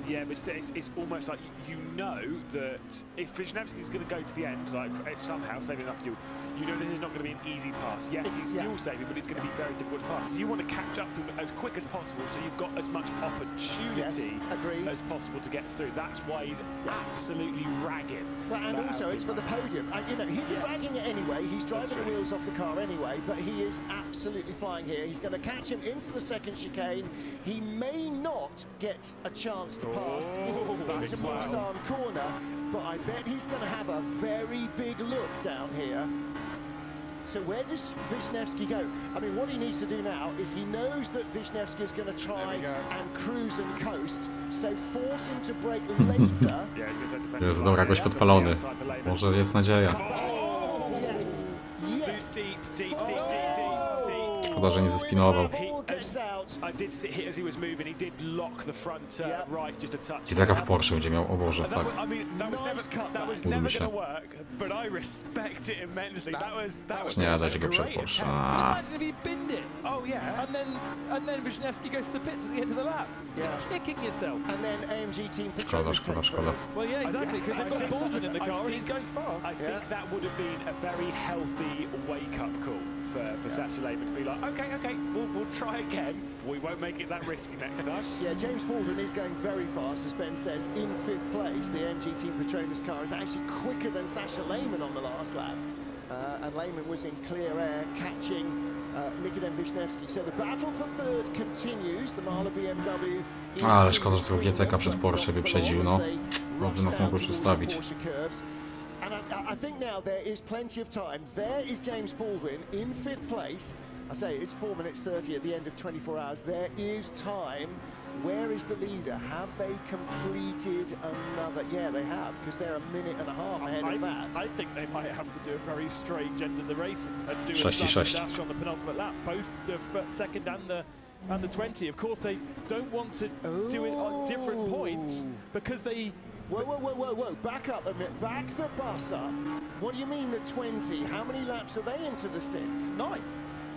Yeah, but it's almost like you know that if Wisniewski's going to go to the end, like somehow saving enough fuel, you know this is not going to be an easy pass. Yes, it's fuel saving, but it's going to be very difficult to pass. So you want to catch up to him as quick as possible, so you've got as much opportunity as possible to get through. That's why he's absolutely ragging. Well, and also it's for the podium. You know, he'd be ragging it anyway. He's driving the wheels off the car anyway, but he is absolutely flying here. He's going to catch him into the second chicane. He may not get a chance to pass into Mulsanne corner, but I bet he's going to have a very big look down here. So where does Wisniewski go? I mean, what he needs to do now is he knows that Wisniewski is going to try and cruise and coast, so force him to brake later. Jest dobra, jakoś podpalony. Może jest nadzieja. Szkoda, że nie zespinował. I taka w Porsche będzie miał, o Boże, tak. Módlmy się. Nie, dajcie go przed Porsche. Szkoda, szkoda, szkoda. For Sasha Lehmann to be like, okay, we'll try again. We won't make it that risky next time. Yeah, James Baldwin is going very fast, as Ben says, in 5th place. The MG Team Petronas car is actually quicker than Sasha Lehmann on the last lap. And Lehmann was in clear air, catching Nikodem Wisniewski. So the battle for third continues. The Mahler BMW. Ale szkoda, że tego GTK przed Porsche wyprzedził, no. Bo nas mogło już ustawić. And I think now there is plenty of time. There is James Baldwin in 5th place. I say it's 4 minutes 30 at the end of 24 hours. There is time. Where is the leader? Have they completed another? Yeah, they have, because they're a minute and a half ahead of that. I think they might have to do a very strange end of the race and do a 66. dash on the penultimate lap, both the second and the 20. Of course, they don't want to do it on different points because they. Whoa, back up a minute, back the bus up. What do you mean the 20? How many laps are they into the stint? 9.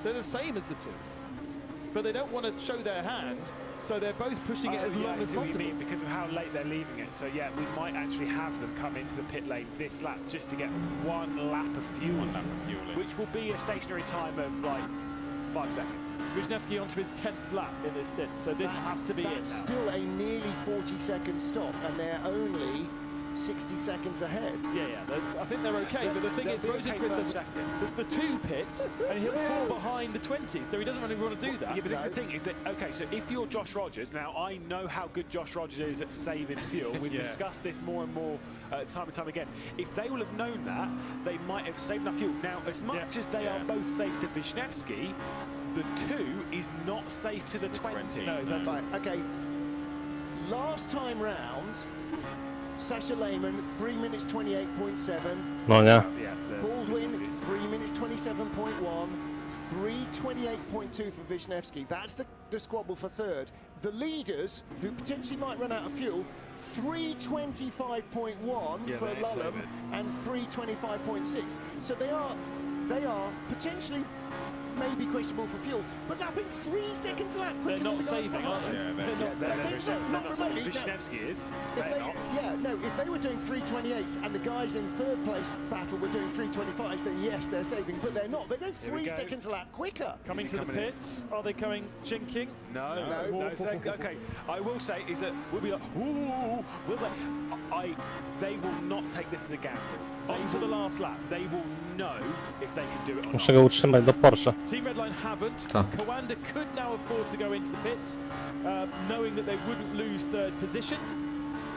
They're the same as the 2. But they don't want to show their hand, so they're both pushing it as long as possible. What you mean, because of how late they're leaving it. So yeah, we might actually have them come into the pit lane this lap just to get 1 lap of fuel, which will be a stationary time of like 5 seconds. Wisniewski onto his 10th lap in this stint, so this has to be it now. That's still a nearly 40-second stop, and they're only 60 seconds ahead. Yeah, I think they're okay, but the thing is, Rosenqvist has the 2 pits, and he'll fall behind the 20, so he doesn't really want to do that. Yeah, but this is the thing, is that, okay, so if you're Josh Rogers, now I know how good Josh Rogers is at saving fuel, we've discussed this more and more time and time again. If they will have known that, they might have saved enough fuel. Now, as much as they are both safe to Wisniewski, the 2 is not safe to the 20. No, is that right? Okay, last time round, Sasha Lehmann, 3 minutes 28.7. No nie. Baldwin, 3 minutes 27.1. 3:28.2 for Wisniewski. That's the squabble for third. The leaders, who potentially might run out of fuel, 3:25.1 for Lulham and 3:25.6. So they are potentially maybe questionable for fuel, but lapping 3 seconds a lap quicker than the guys behind. They're not saving. Wisniewski is. If they were doing 3:28s and the guys in third place battle were doing 3:25s, then yes, they're saving, but they're not. They're going 3 seconds a lap quicker. Coming to the pits, are they coming chinking? No. Okay, I will say is that we'll be like, ooh, they will not take this as a gamble. On to the last lap, they will know if they can do it or not. Muszę go utrzymać do Porsche. Team Redline haven't. Coanda could now afford to go into the pits, knowing that they wouldn't lose third position.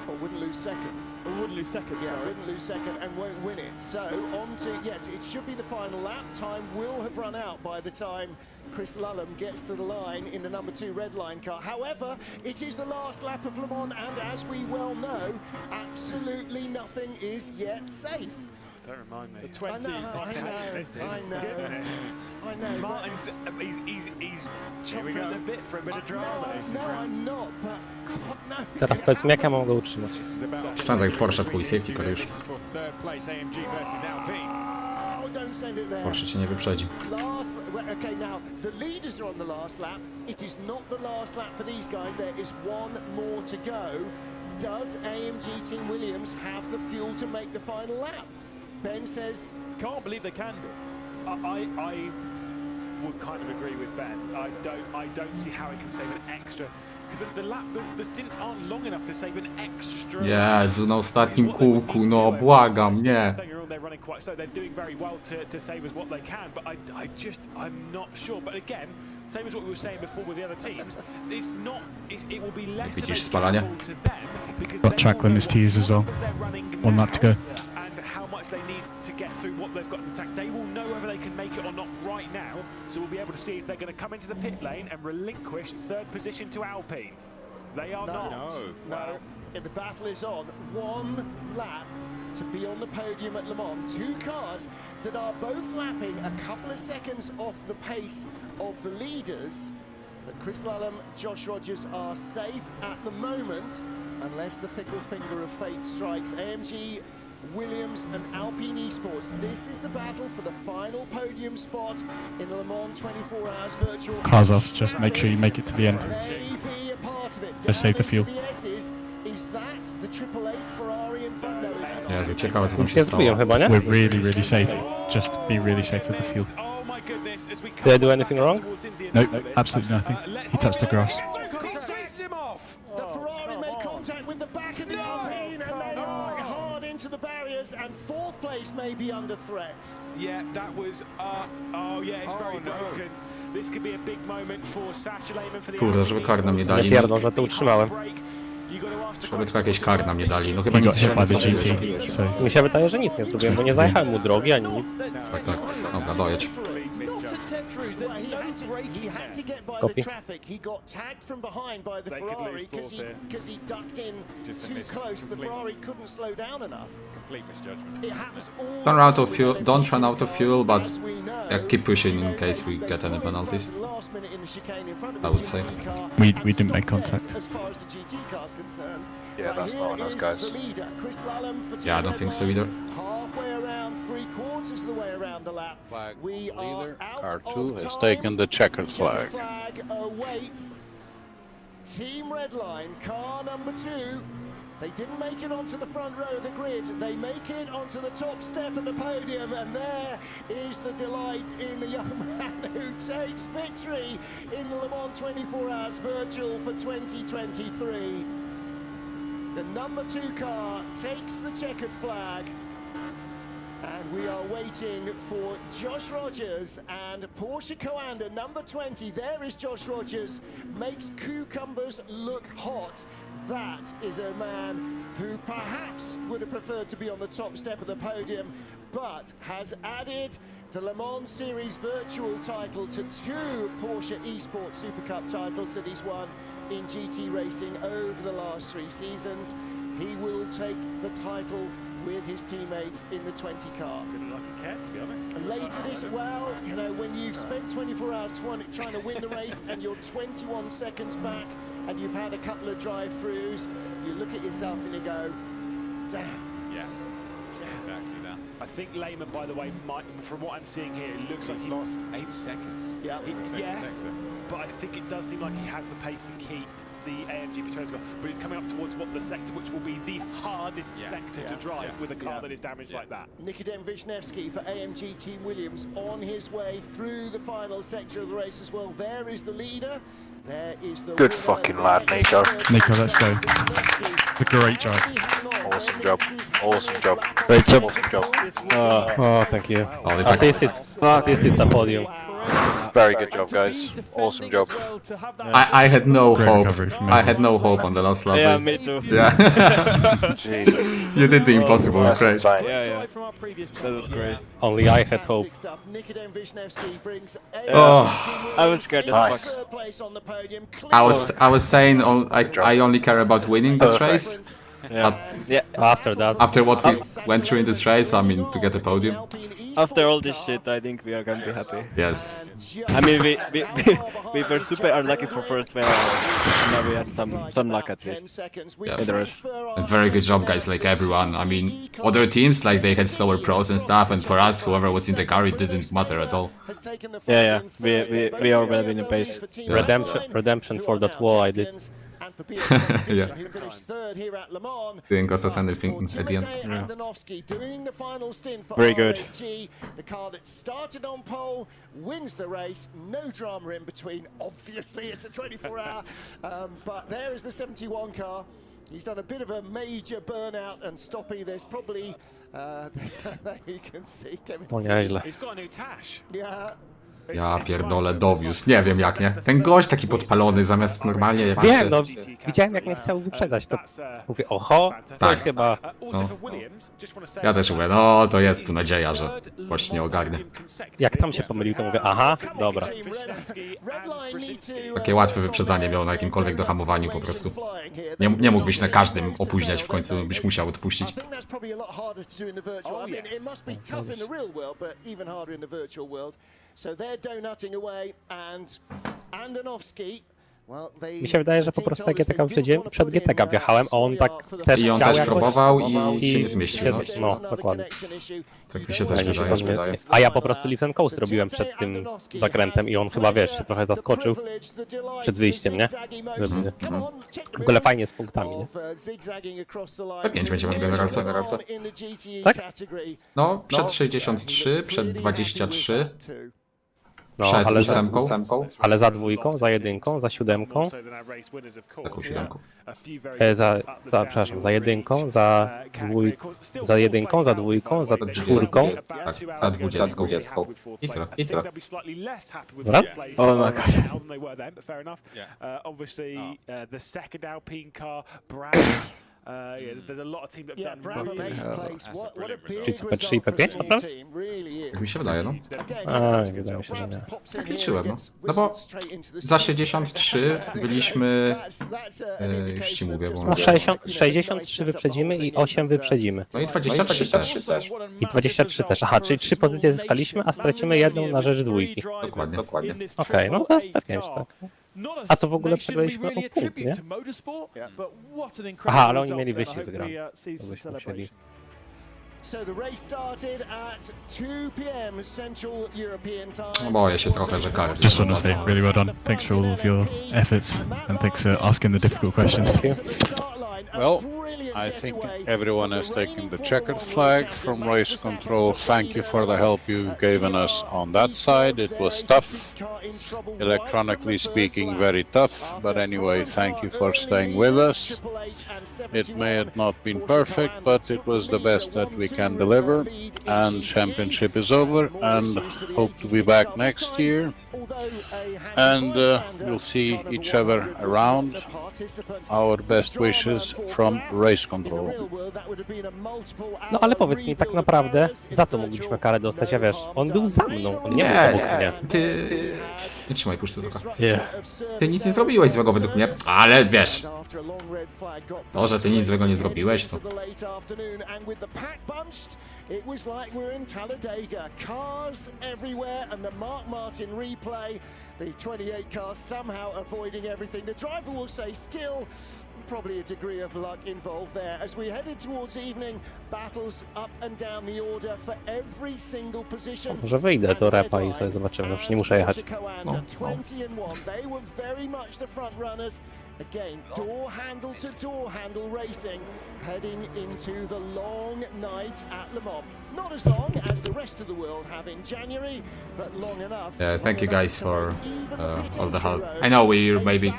Or wouldn't lose second. Or wouldn't lose second, Yeah, sorry. wouldn't lose second and won't win it. So on to, yes, it should be the final lap. Time will have run out by the time Chris Lullum gets to the line in the number 2 red line car. However, it is the last lap of Le Mans, and as we well know, absolutely nothing is yet safe. Don't remind me. The I 20s. I know. Martin's, he's chomping at the bit for a bit of drama. I'm not, but God knows. Teraz powiedz mi, jak ja mam go utrzymać. Szczędzaj w Porsche twój safety car już. Oh, don't send it there. Porsche cię nie wyprzedzi. Okay, now the leaders are on the last lap. It is not the last lap for these guys. There is one more to go. Does AMG Team Williams have the fuel to make the final lap? Ben says, can't believe they can do. I would kind of agree with Ben. I don't see how it can save an extra, because the stints aren't long enough to save an extra. Jezu, na ostatnim kółku, no błagam, nie. They're running quite so. They're doing very well to save as what they can, but I'm not sure. But again, same as what we were saying before with the other teams, it will be less Widzisz spalanie? to them because Got track limits to use as well. One lap to go. And how much they need to get through what they've got in the tank. They will know whether they can make it or not right now, so we'll be able to see if they're going to come into the pit lane and relinquish 3rd position to Alpine. They are not. No. The battle is on. One lap to be on the podium at Le Mans. 2 cars that are both lapping a couple of seconds off the pace of the leaders. But Chris Lullum, Josh Rogers are safe at the moment, unless the fickle finger of fate strikes. AMG, Williams and Alpine Esports. This is the battle for the final podium spot in the Le Mans 24 Hours virtual. Cars off, just make sure you make it to the end. Maybe a part of it. Just save the fuel. Is that the 888 Ferrari in front? No, it's Jezu, ciekawe co tam Nic się nie stało. zrobiłem chyba, nie? We're really safe. Just be really safe with the fuel. Did I do anything wrong? No, absolutely nothing. He touched the grass. The Ferrari made contact with the back of the Alpine, and they are hard into the barriers, and 4th place may be under threat. Yeah, that was. It's very broken. This could be a big moment for Sasha Lehman for the. Kurde, żeby kar nam nie dali. Nie pierdol, że to utrzymałem. Żeby tylko jakieś kar nam nie dali. No chyba He got nic się hit nie by the zrobiło. GT, so Mi się wydaje, że nic nie zrobiłem, bo nie zajechałem mu drogi ani nic. Tak. Dobra, dojedź. He had to get by Copy. the traffic. He got tagged from behind by the They could Ferrari lose fourth because he ducked in Just a too miss close. The completely. Ferrari couldn't slow down enough. Complete misjudgment. It happens all Don't the run out time of with fuel. LMP2 Don't run out of cars, fuel, but as we know. keep pushing in You know, case we they get any caught penalties. themselves at the last minute in the chicane in front of I the would say. GT car We and didn't make stopped contact. it as far as the GT car's concerned. Yeah, Right, that's here not on us, is guys. the leader, Chris Lullum for Yeah, I Team don't think so Red either. Line, halfway around, 3/4 of the way around the lap. Flag We are leader, out car of 2 has time. taken the checkered The flag. flag awaits Team Red Line, car number 2. They didn't make it onto the front row of the grid. They make it onto the top step of the podium, and there is the delight in the young man who takes victory in the Le Mans 24 Hours Virtual for 2023. The number 2 car takes the checkered flag. And we are waiting for Josh Rogers and Porsche Coanda, number 20. There is Josh Rogers, makes cucumbers look hot. That is a man who perhaps would have preferred to be on the top step of the podium, but has added the Le Mans Series virtual title to 2 Porsche Esports Super Cup titles that he's won in GT racing over the last 3 seasons. He will take the title with his teammates in the 20 car. Didn't look like he cared, to be honest. Later this, well, you know, when you've spent 24 hours trying to win the race and you're 21 seconds back and you've had a couple of drive-throughs, you look at yourself and you go, damn. Yeah, exactly that. I think Lehman, by the way, might, from what I'm seeing here, it looks like He's he lost 8 seconds. Yeah. Yes, sector. but I think it does seem like he has the pace to keep the AMG Petronas car, but he's coming up towards what the sector, which will be the hardest sector to drive with a car that is damaged like that. Nikodem Wisniewski for AMG Team Williams on his way through the final sector of the race as well. There is the leader. There is the Good winner. fucking lad, Nico. Nico, let's go. A great job. Awesome job. Awesome job. Great job. Awesome job. Oh, thank you. O, i At tak, least it's a podium. Very good job, guys. Awesome job. I had no Great hope. recovery from I had no hope on the last lap. Yeah, me too. Yeah. Jesus. You did the impossible. That's Great. insane. Yeah. That was great. Only I had hope. Nikodem Wisniewski brings Oh. I was scared as Nice. fuck. I was saying I only care about winning this race. Yeah. Yeah. After that, After what we went through in this race, I mean, to get a podium. After all this shit, I think we are gonna be happy. Yes. I mean, we were super unlucky for first 12 hours, and now we had some luck at least. Yeah. In the rest. And very good job, guys, like everyone. I mean, other teams, like, they had slower pros and stuff, and for us, whoever was in the car, it didn't matter at all. Yeah. We are well in the pace. redemption for that wall I did. Yeah. Who finished third here at Le Mans. Didn't cost us anything at the end. Andonovski doing the final stint for Very good. RAG. The car that started on pole wins the race. No drama in between. Obviously, it's a 24-hour. But there is the 71 car. He's done a bit of a major burnout and stoppy. There's probably you can see Kevin. He's got a new Tash. Yeah. Ja pierdolę, dowiózł. Nie wiem jak, nie? Ten gość taki podpalony, zamiast normalnie... jak Wiem, się- no, widziałem jak mnie chciał wyprzedzać, to mówię, oho, coś Tak. chyba... No. Ja też mówię, no to jest tu nadzieja, że gość nie ogarnie. Jak tam się pomylił, to mówię, aha, dobra. Takie łatwe wyprzedzanie miał na jakimkolwiek dohamowaniu po prostu. Nie mógłbyś na każdym opóźniać, w końcu byś musiał odpuścić. I think that's probably a lot harder to do in the virtual. I mean, it must be tough in the real world, but even harder in the virtual world. So they're donutting away, and Andonovski. Well, they, Mi się wydaje, że po prostu jak GTK wyprzedziłem, przed GTK wjechałem, a on tak też I on chciał też jakoś... próbował i się nie zmieścił. No, dokładnie. Tak mi się też wydaje. A ja po prostu lift and coast robiłem przed tym zakrętem i on chyba, wiesz, się trochę zaskoczył przed wyjściem, nie? W ogóle fajnie z punktami, nie? P5 będziemy w generalce. Tak? No, przed 63, przed 23. No, Przed ale ósemką. Ale za dwójką, za jedynką, za siódemką, Taką siódemką. przepraszam, za jedynką, za jedynką, za dwójką, za czwórką. Tak, za 20. I tyle. I tyle. Dobra? Oh my god. There's a lot of teams that have done Czyli co, P3 i P5, naprawdę? Jak mi się wydaje, no. Wydaje mi się, że nie. Tak liczyłem, no. No bo za 63 byliśmy... już ci mówię, bo... No 63 wyprzedzimy i 8 wyprzedzimy. No i 23 też. I 23 też. Aha, czyli 3 pozycje zyskaliśmy, a stracimy jedną na rzecz dwójki. Dokładnie. Okej, no to jest P5, tak. A to w ogóle przegraliśmy o punkt, nie? Aha, ale oni mieli wyścig wygrany. To byśmy musieli... So the race started at 2 p.m. Central European time. No boję się trochę, że kary. Just want to say, really well done. Thanks for all of your efforts and thanks for asking the difficult questions. Well, I think everyone has taken the checkered flag from race control. Thank you for the help you've given us on that side. It was tough, electronically speaking, very tough. But anyway, thank you for staying with us. It may have not been perfect, but it was the best that we can deliver. And championship is over, and hope to be back next year. And we'll see each other around. Our best wishes from race control. No ale powiedz mi tak naprawdę, za co mogliśmy karę dostać, ja wiesz, on był za mną, on nie był obok mnie. Ty... Nie trzymaj puszczy tylko. Ty nic nie zrobiłeś złego według mnie, ale wiesz... To, że ty nic złego nie zrobiłeś, to... It was like we're in Talladega. Cars everywhere and the Mark Martin replay. The 28 car somehow avoiding everything. The driver will say skill, probably a degree of luck involved there. As we headed towards evening, battles up and down the order for every single position. Może wyjdę do repa i sobie zobaczymy, no przecież nie muszę jechać. 20 and 1. They were very much the front runners. Again, door handle to door handle racing, heading into the long night at Le Mans. Not as long as the rest of the world have in January, but long enough. Yeah, thank you guys for all the help. I know we're maybe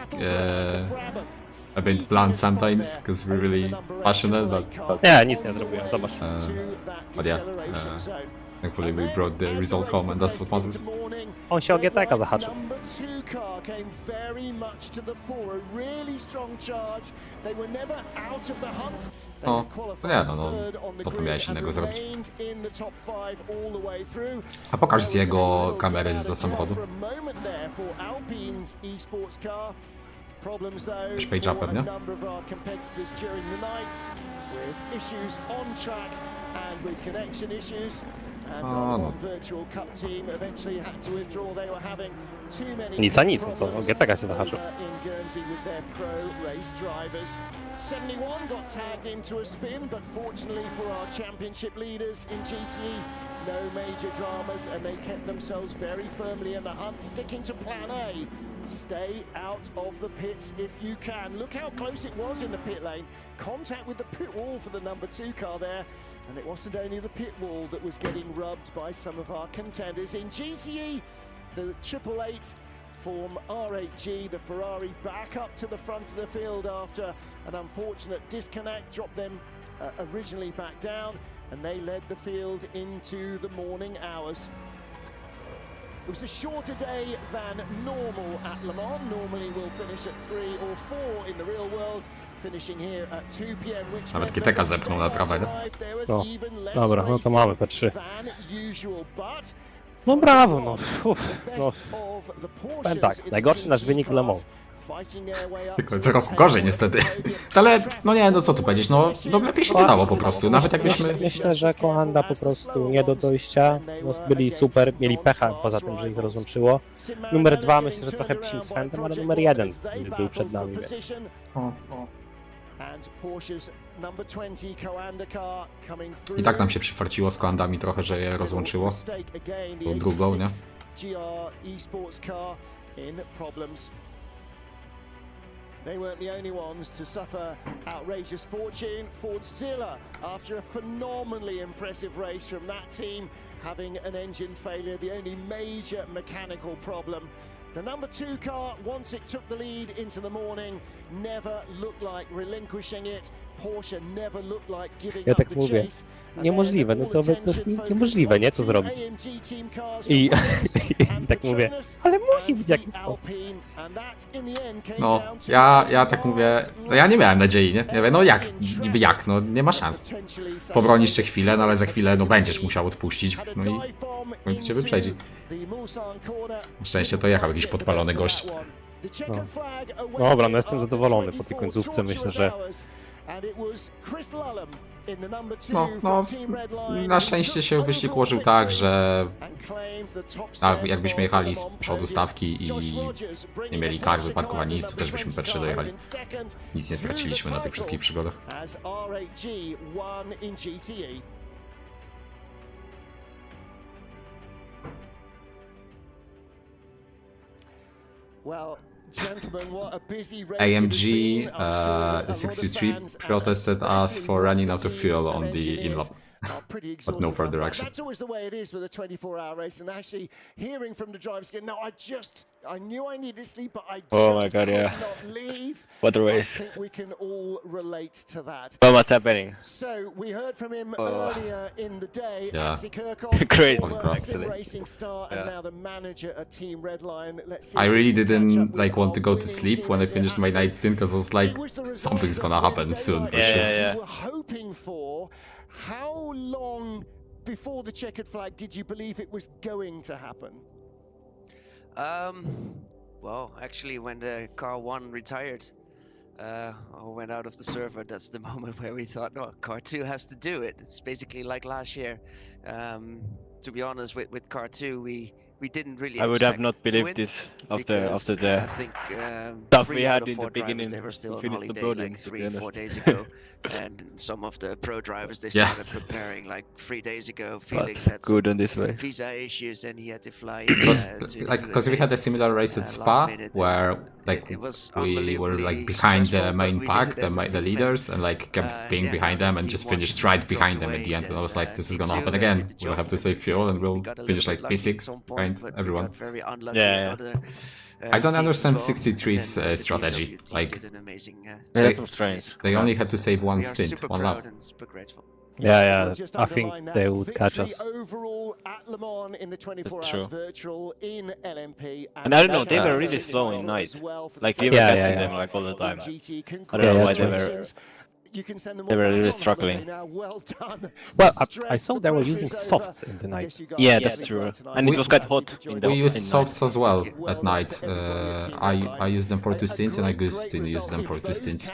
a bit blunt sometimes because we're really passionate, but Nie, nic nie zrobiłem, zobacz. But yeah, thankfully we brought the result home and that's what matters. On się o GTK zahaczył. No, to nie, no, to miałeś innego zrobić. A pokaż z jego kamery za samochodu. Już page upem, nie? O, no. Nic a nic, no co? GTK się zahaczył. 71 got tagged into a spin, but fortunately for our championship leaders in GTE, no major dramas, and they kept themselves very firmly in the hunt, sticking to plan A. Stay out of the pits if you can. Look how close it was in the pit lane. Contact with the pit wall for the number 2 car there. And it wasn't only the pit wall that was getting rubbed by some of our contenders. In GTE, the 888 form R8G, the Ferrari, back up to the front of the field after an unfortunate disconnect, dropped them originally back down, and they led the field into the morning hours. It was a shorter day than normal at Le Mans. Normally we'll finish at 3 or 4 in the real world, finishing here at 2 p.m. which Nawet GTK zepchnął na trawę, nie? No, dobra, no to mamy P3. No brawo, no. No. Powiem tak, najgorszy nasz wynik w Le Mans. Tylko co roku gorzej niestety. Ale, no nie, no co tu powiedzieć, no lepiej się nie dało po prostu, nawet jakbyśmy... Myślę, że Honda po prostu nie do dojścia, no, byli super, mieli pecha poza tym, że ich rozłączyło. Numer 2 myślę, że trochę psim swędem, ale numer 1 był przed nami, więc... I tak nam się przyfarciło z koandami trochę, że je rozłączyło. Tą drugą, nie? They weren't the only ones to suffer outrageous fortune. Fordzilla, after a phenomenally impressive race from that team, having an engine failure, the only major mechanical problem. The number 2 car, once it took the lead into the morning, never looked like relinquishing it. Porsche never looked like giving Ja up tak the mówię, chase. niemożliwe, no to jest niemożliwe, nie, to zrobić. I tak mówię, ale musi być jakiś sposób. No, ja tak mówię, no ja nie miałem nadziei, nie? Ja mówię, no niby jak, no nie ma szans. Pobronisz jeszcze chwilę, no ale za chwilę, no będziesz musiał odpuścić, no i w końcu cię wyprzedzi. Na szczęście to jechał jakiś podpalony gość. No dobra, no jestem zadowolony po tej końcówce, myślę, że... No, na szczęście się wyścig ułożył tak, że jakbyśmy jechali z przodu stawki i nie mieli kar, wypadków ani nic, to też byśmy P3 dojechali. Nic nie straciliśmy na tych wszystkich przygodach. AMG 63 protested us for running out of fuel on the inlap, but no further action. That's always the way it is with a 24-hour race, and actually hearing from the drivers again, no, I knew I needed sleep, but I just could not leave. What a race. I think we can all relate to that. Well, what's happening? So we heard from him earlier in the day. Yeah. Crazy. Sim racing star, and now the manager at Team Redline. Let's see. I really didn't want to go to sleep when I finished my night stint because I was like, something's gonna happen soon for sure. You were hoping for. How long before the checkered flag did you believe it was going to happen? Well, actually, when the car 1 retired or went out of the server, that's the moment where we thought, no, car 2 has to do it. It's basically like last year. To be honest, with car 2, we didn't really. I would have not believed this after the stuff we had in the beginning. They were still to on finish the holiday building, like to be 3-4 honest. days ago, and some of the pro drivers they started preparing like 3 days ago. Felix had good on this way. visa issues and he had to fly. Because we had a similar race at Spa where we were behind the main pack, the leaders, and kept being behind them and just finished right behind them at the end. And I was like, this is gonna happen again. We'll have to save fuel and we'll finish P6 behind everyone. Yeah. I don't understand 63's strategy. That's strange. They only had to save one stint, one lap. Yeah, I think they would catch us. Overall at Le Mans in the 24 hours virtual in LMP. And I don't know, they were really slow in night. Like we were catching them like all the time. I don't know why they were really struggling. Well, I saw they were using softs in the night. Yeah, that's true. And it was quite hot in the We used softs as well at night. I used them for 2 stints and Agustin used them for 2 stints.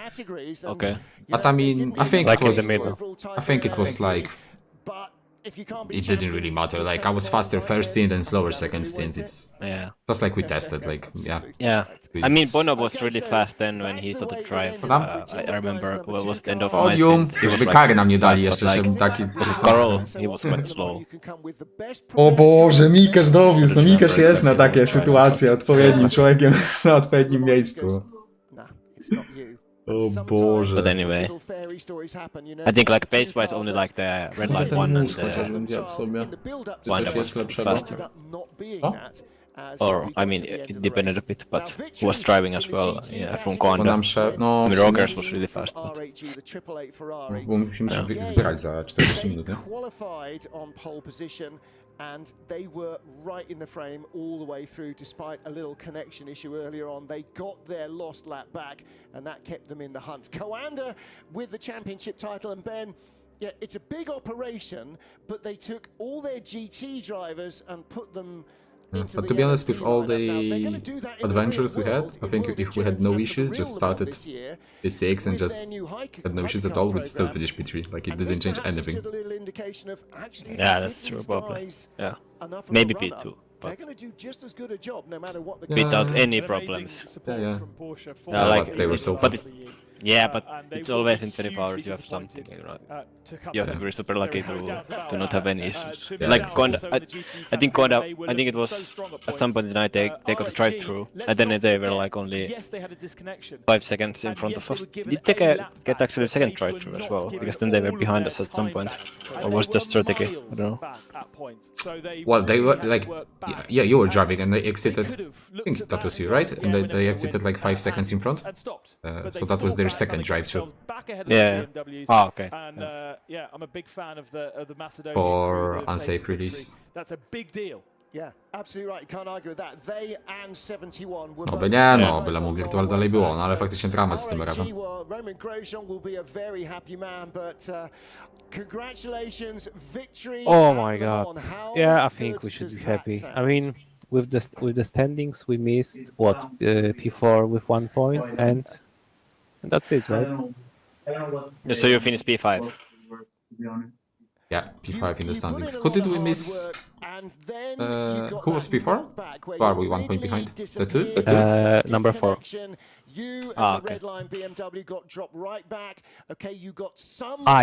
Okay. But I mean, I think Like it was, in the middle. I think it was like, it didn't really matter. Like I was faster first stint and slower second stint. It's just like we tested. Like yeah. I mean, Bono was really fast then when he started drive. I remember what was the end of my stint. He was karę nam nie dali jeszcze, żebym taki... Karol, he was quite slow. O Boże, Mikesz dowiózł. No Mikesz jest na takie sytuacje odpowiednim człowiekiem na odpowiednim miejscu. O Boże. But anyway, I think like pace-wise only like the red light one and the one that was faster. Or, I mean, it depended a bit, but who was driving as well, from Conda. I mean, Rogers was really fast. Bo musimy się zbierać za 40 minut, nie? And they were right in the frame all the way through, despite a little connection issue earlier on. They got their lost lap back, and that kept them in the hunt. Coanda with the championship title, and Ben, yeah, it's a big operation, but they took all their GT drivers and put them But to be honest, with all the adventures we had, I think if we had no issues, just started P6 and just had no issues at all, we'd still finish P3. Like it didn't change anything. Yeah, that's true, probably. Yeah, maybe P2. But without any problems. Yeah, like they were so fast. Yeah, but it's always in 24 hours you have something, right? You have to be super lucky to not have any issues. Yeah. Like Conda, I think Conda, I think it was at some point in the night they got a drive through, and then they were like only 5 seconds in front of us. Did they get actually a second drive through as well? Because then they were behind us at some point, or was just strategy? I don't know. Well, they were like, yeah, you were driving and they exited. I think that was you, right? And they exited like 5 seconds in front. So that was their second drive-through. Yeah. Oh, okay. And yeah, I'm a big fan of the Macedonian for unsafe release. That's a big deal. Yeah, absolutely right. Can't argue with that. They and 71 were Oby nie, no, byle mu Virtual dalej było, no ale faktycznie dramat z tym rapem. Roman Grosjean will be a very happy man, but congratulations, victory. Oh my God. Yeah, I think we should be happy. I mean, with the standings, we missed what P4 with 1 point, and that's it, right? So you finished P5. Yeah, P5 in the standings. Who did we miss? Who was P4? Who are we 1 point behind? The two? Number 4. Okay.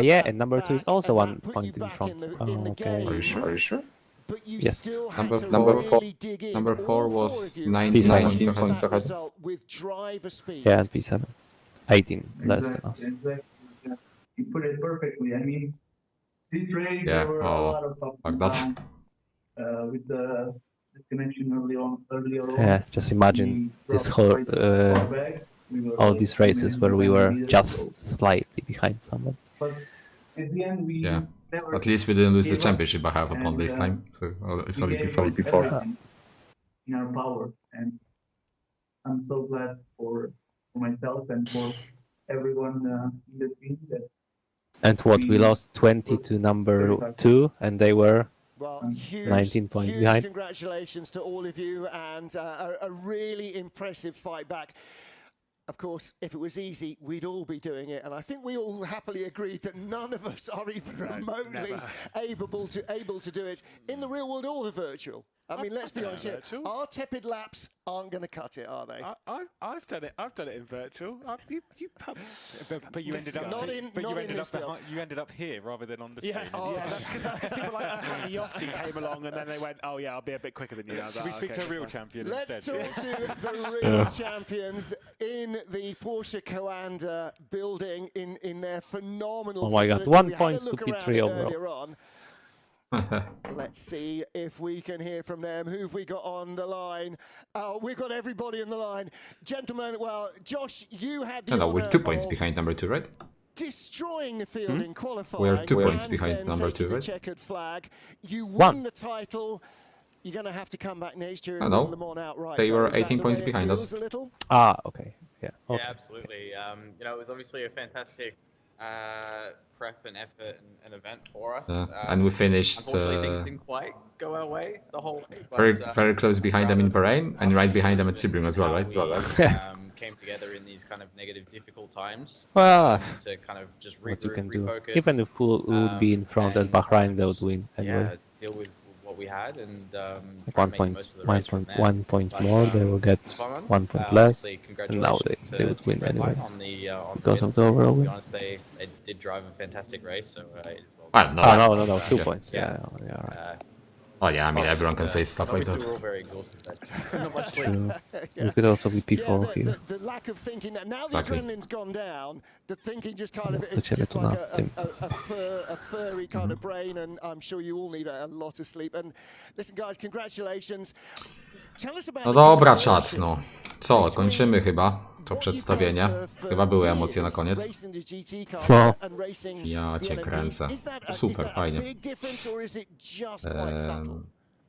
Yeah, and number 2 is also 1 point in front. Oh, okay. Are you sure? Yes. Number 4 was 19 points ahead. Yeah, and P7. 18 less than us. You put it perfectly. I mean, this race yeah, there were a lot of ups and downs, with the disconnection early on. Yeah, just imagine this whole all these races where we were just slightly behind someone. But at the end, we at least we didn't lose the championship by half a point this time, so it's only P4. In our power, and I'm so glad for myself and for everyone in the team that. And what, we lost 20 to number 2, and they were 19 points behind. Congratulations to all of you, and a really impressive fight back. Of course, if it was easy, we'd all be doing it, and I think we all happily agreed that none of us are even remotely able to do it in the real world or the virtual. I mean, let's be honest here. Our tepid laps aren't going to cut it, are they? I've done it. I've done it in virtual. But you ended up. You ended up here rather than on the screen. That's because people like Wisniewski came along and then they went, "Oh yeah, I'll be a bit quicker than you." Should we speak to a real champion instead? Let's talk to the real champions in the Porsche Coanda building in their phenomenal. Oh my God! 1 point to P3 overall. Let's see if we can hear from them. Who've we got on the line? Oh, we've got everybody on the line. Gentlemen, well, Josh, you had the No, we're 2 points behind number 2, right? destroying the field in qualifying. We are 2 points and behind then number 2, taking the right? checkered flag. You 1. won the title. You're going to have to come back next year and win them on outright. They were Is that 18 the points way it behind feels us. a little? Ah, okay. Yeah. Okay. Yeah, absolutely. You know, it was obviously a fantastic prep and effort and event for us. And we finished Unfortunately, things didn't quite go our way the whole way. But, very close behind them in Bahrain and right behind them at Sebring as well, right? Came together in these kind of negative, difficult times. Well, to kind of just what you can do. refocus. Even if we would be in front at Bahrain, they would win anyway. Yeah, deal with what we had and Like 1 point more, they will get 1 point less, and now they would win anyway because of the overall To be win. honest, they did drive a fantastic race, so No, 2 points. Yeah, right. Oh yeah, I mean everyone can say stuff like obviously that. we're all very exhausted. Not much sleep. True. You could also be P4 here. The lack of thinking. Now Exactly. the adrenaline's gone down. The thinking just kind of, it's Lecimy just tu like nad tym. a furry kind of brain, and I'm sure you all need a lot of sleep. And listen, guys, congratulations. Tell us about No the dobra, conversation czat, no. Co, kończymy chyba to przedstawienie. Chyba były emocje na koniec. racing the GT car No. and racing Ja the cię LMP. kręcę. Is that Super, a fajnie. big difference, or is it just quite subtle?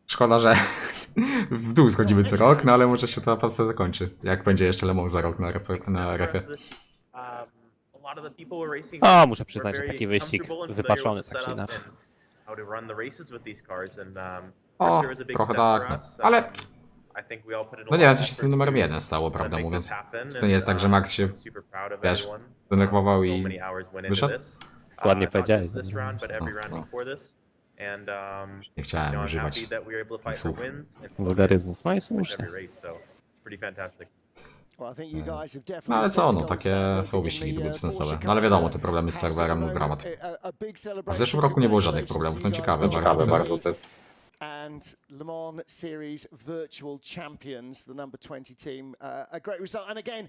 Szkoda, że w dół schodzimy co rok, no ale może się ta pasja zakończy. Jak będzie jeszcze Le Mans za rok na refie. O, muszę przyznać, że taki wyścig wypaczony tak czy inaczej. O, trochę tak, no. Ale no nie wiem, co się z tym numerem 1 stało, prawda mówiąc. Czy to nie jest tak, że Max się, wiesz, denerwował i wyszedł? Ładnie powiedziałeś. Nie chciałem używać słów. Wulgaryzmów. No i słusznie. No ale co, no takie są wyścigi długodystansowe. No ale wiadomo, te problemy z serwerem, no dramat. A w zeszłym roku nie było żadnych problemów, no ciekawe bardzo to jest. And Le Mans Series Virtual Champions, the number 20 team, a great result. And again,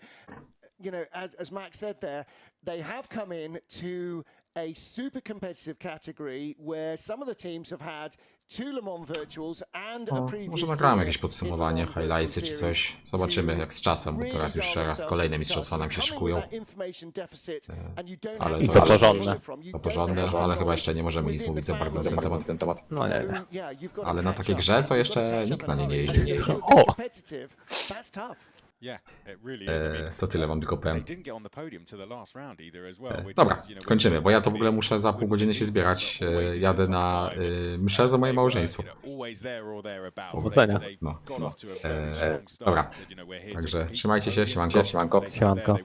you know, as Max said there, they have come in to a super competitive category where some of the teams have had 2 Le Mans Virtuals and a O, previous może nagramy jakieś podsumowanie, highlightsy czy coś. Zobaczymy jak z czasem, bo teraz już raz kolejne mistrzostwa nam się szykują. Ale I to porządne. To porządne, ale chyba jeszcze nie możemy nic mówić za bardzo na ten temat. No nie wiem. Ale na takiej grze, co jeszcze nikt na niej nie jeździł. O! To tyle wam tylko powiem. Dobra, kończymy, bo ja to w ogóle muszę za pół godziny się zbierać. Jadę na mszę za moje małżeństwo. Powodzenia. No. Dobra, także trzymajcie się, siemanko. Siemanko.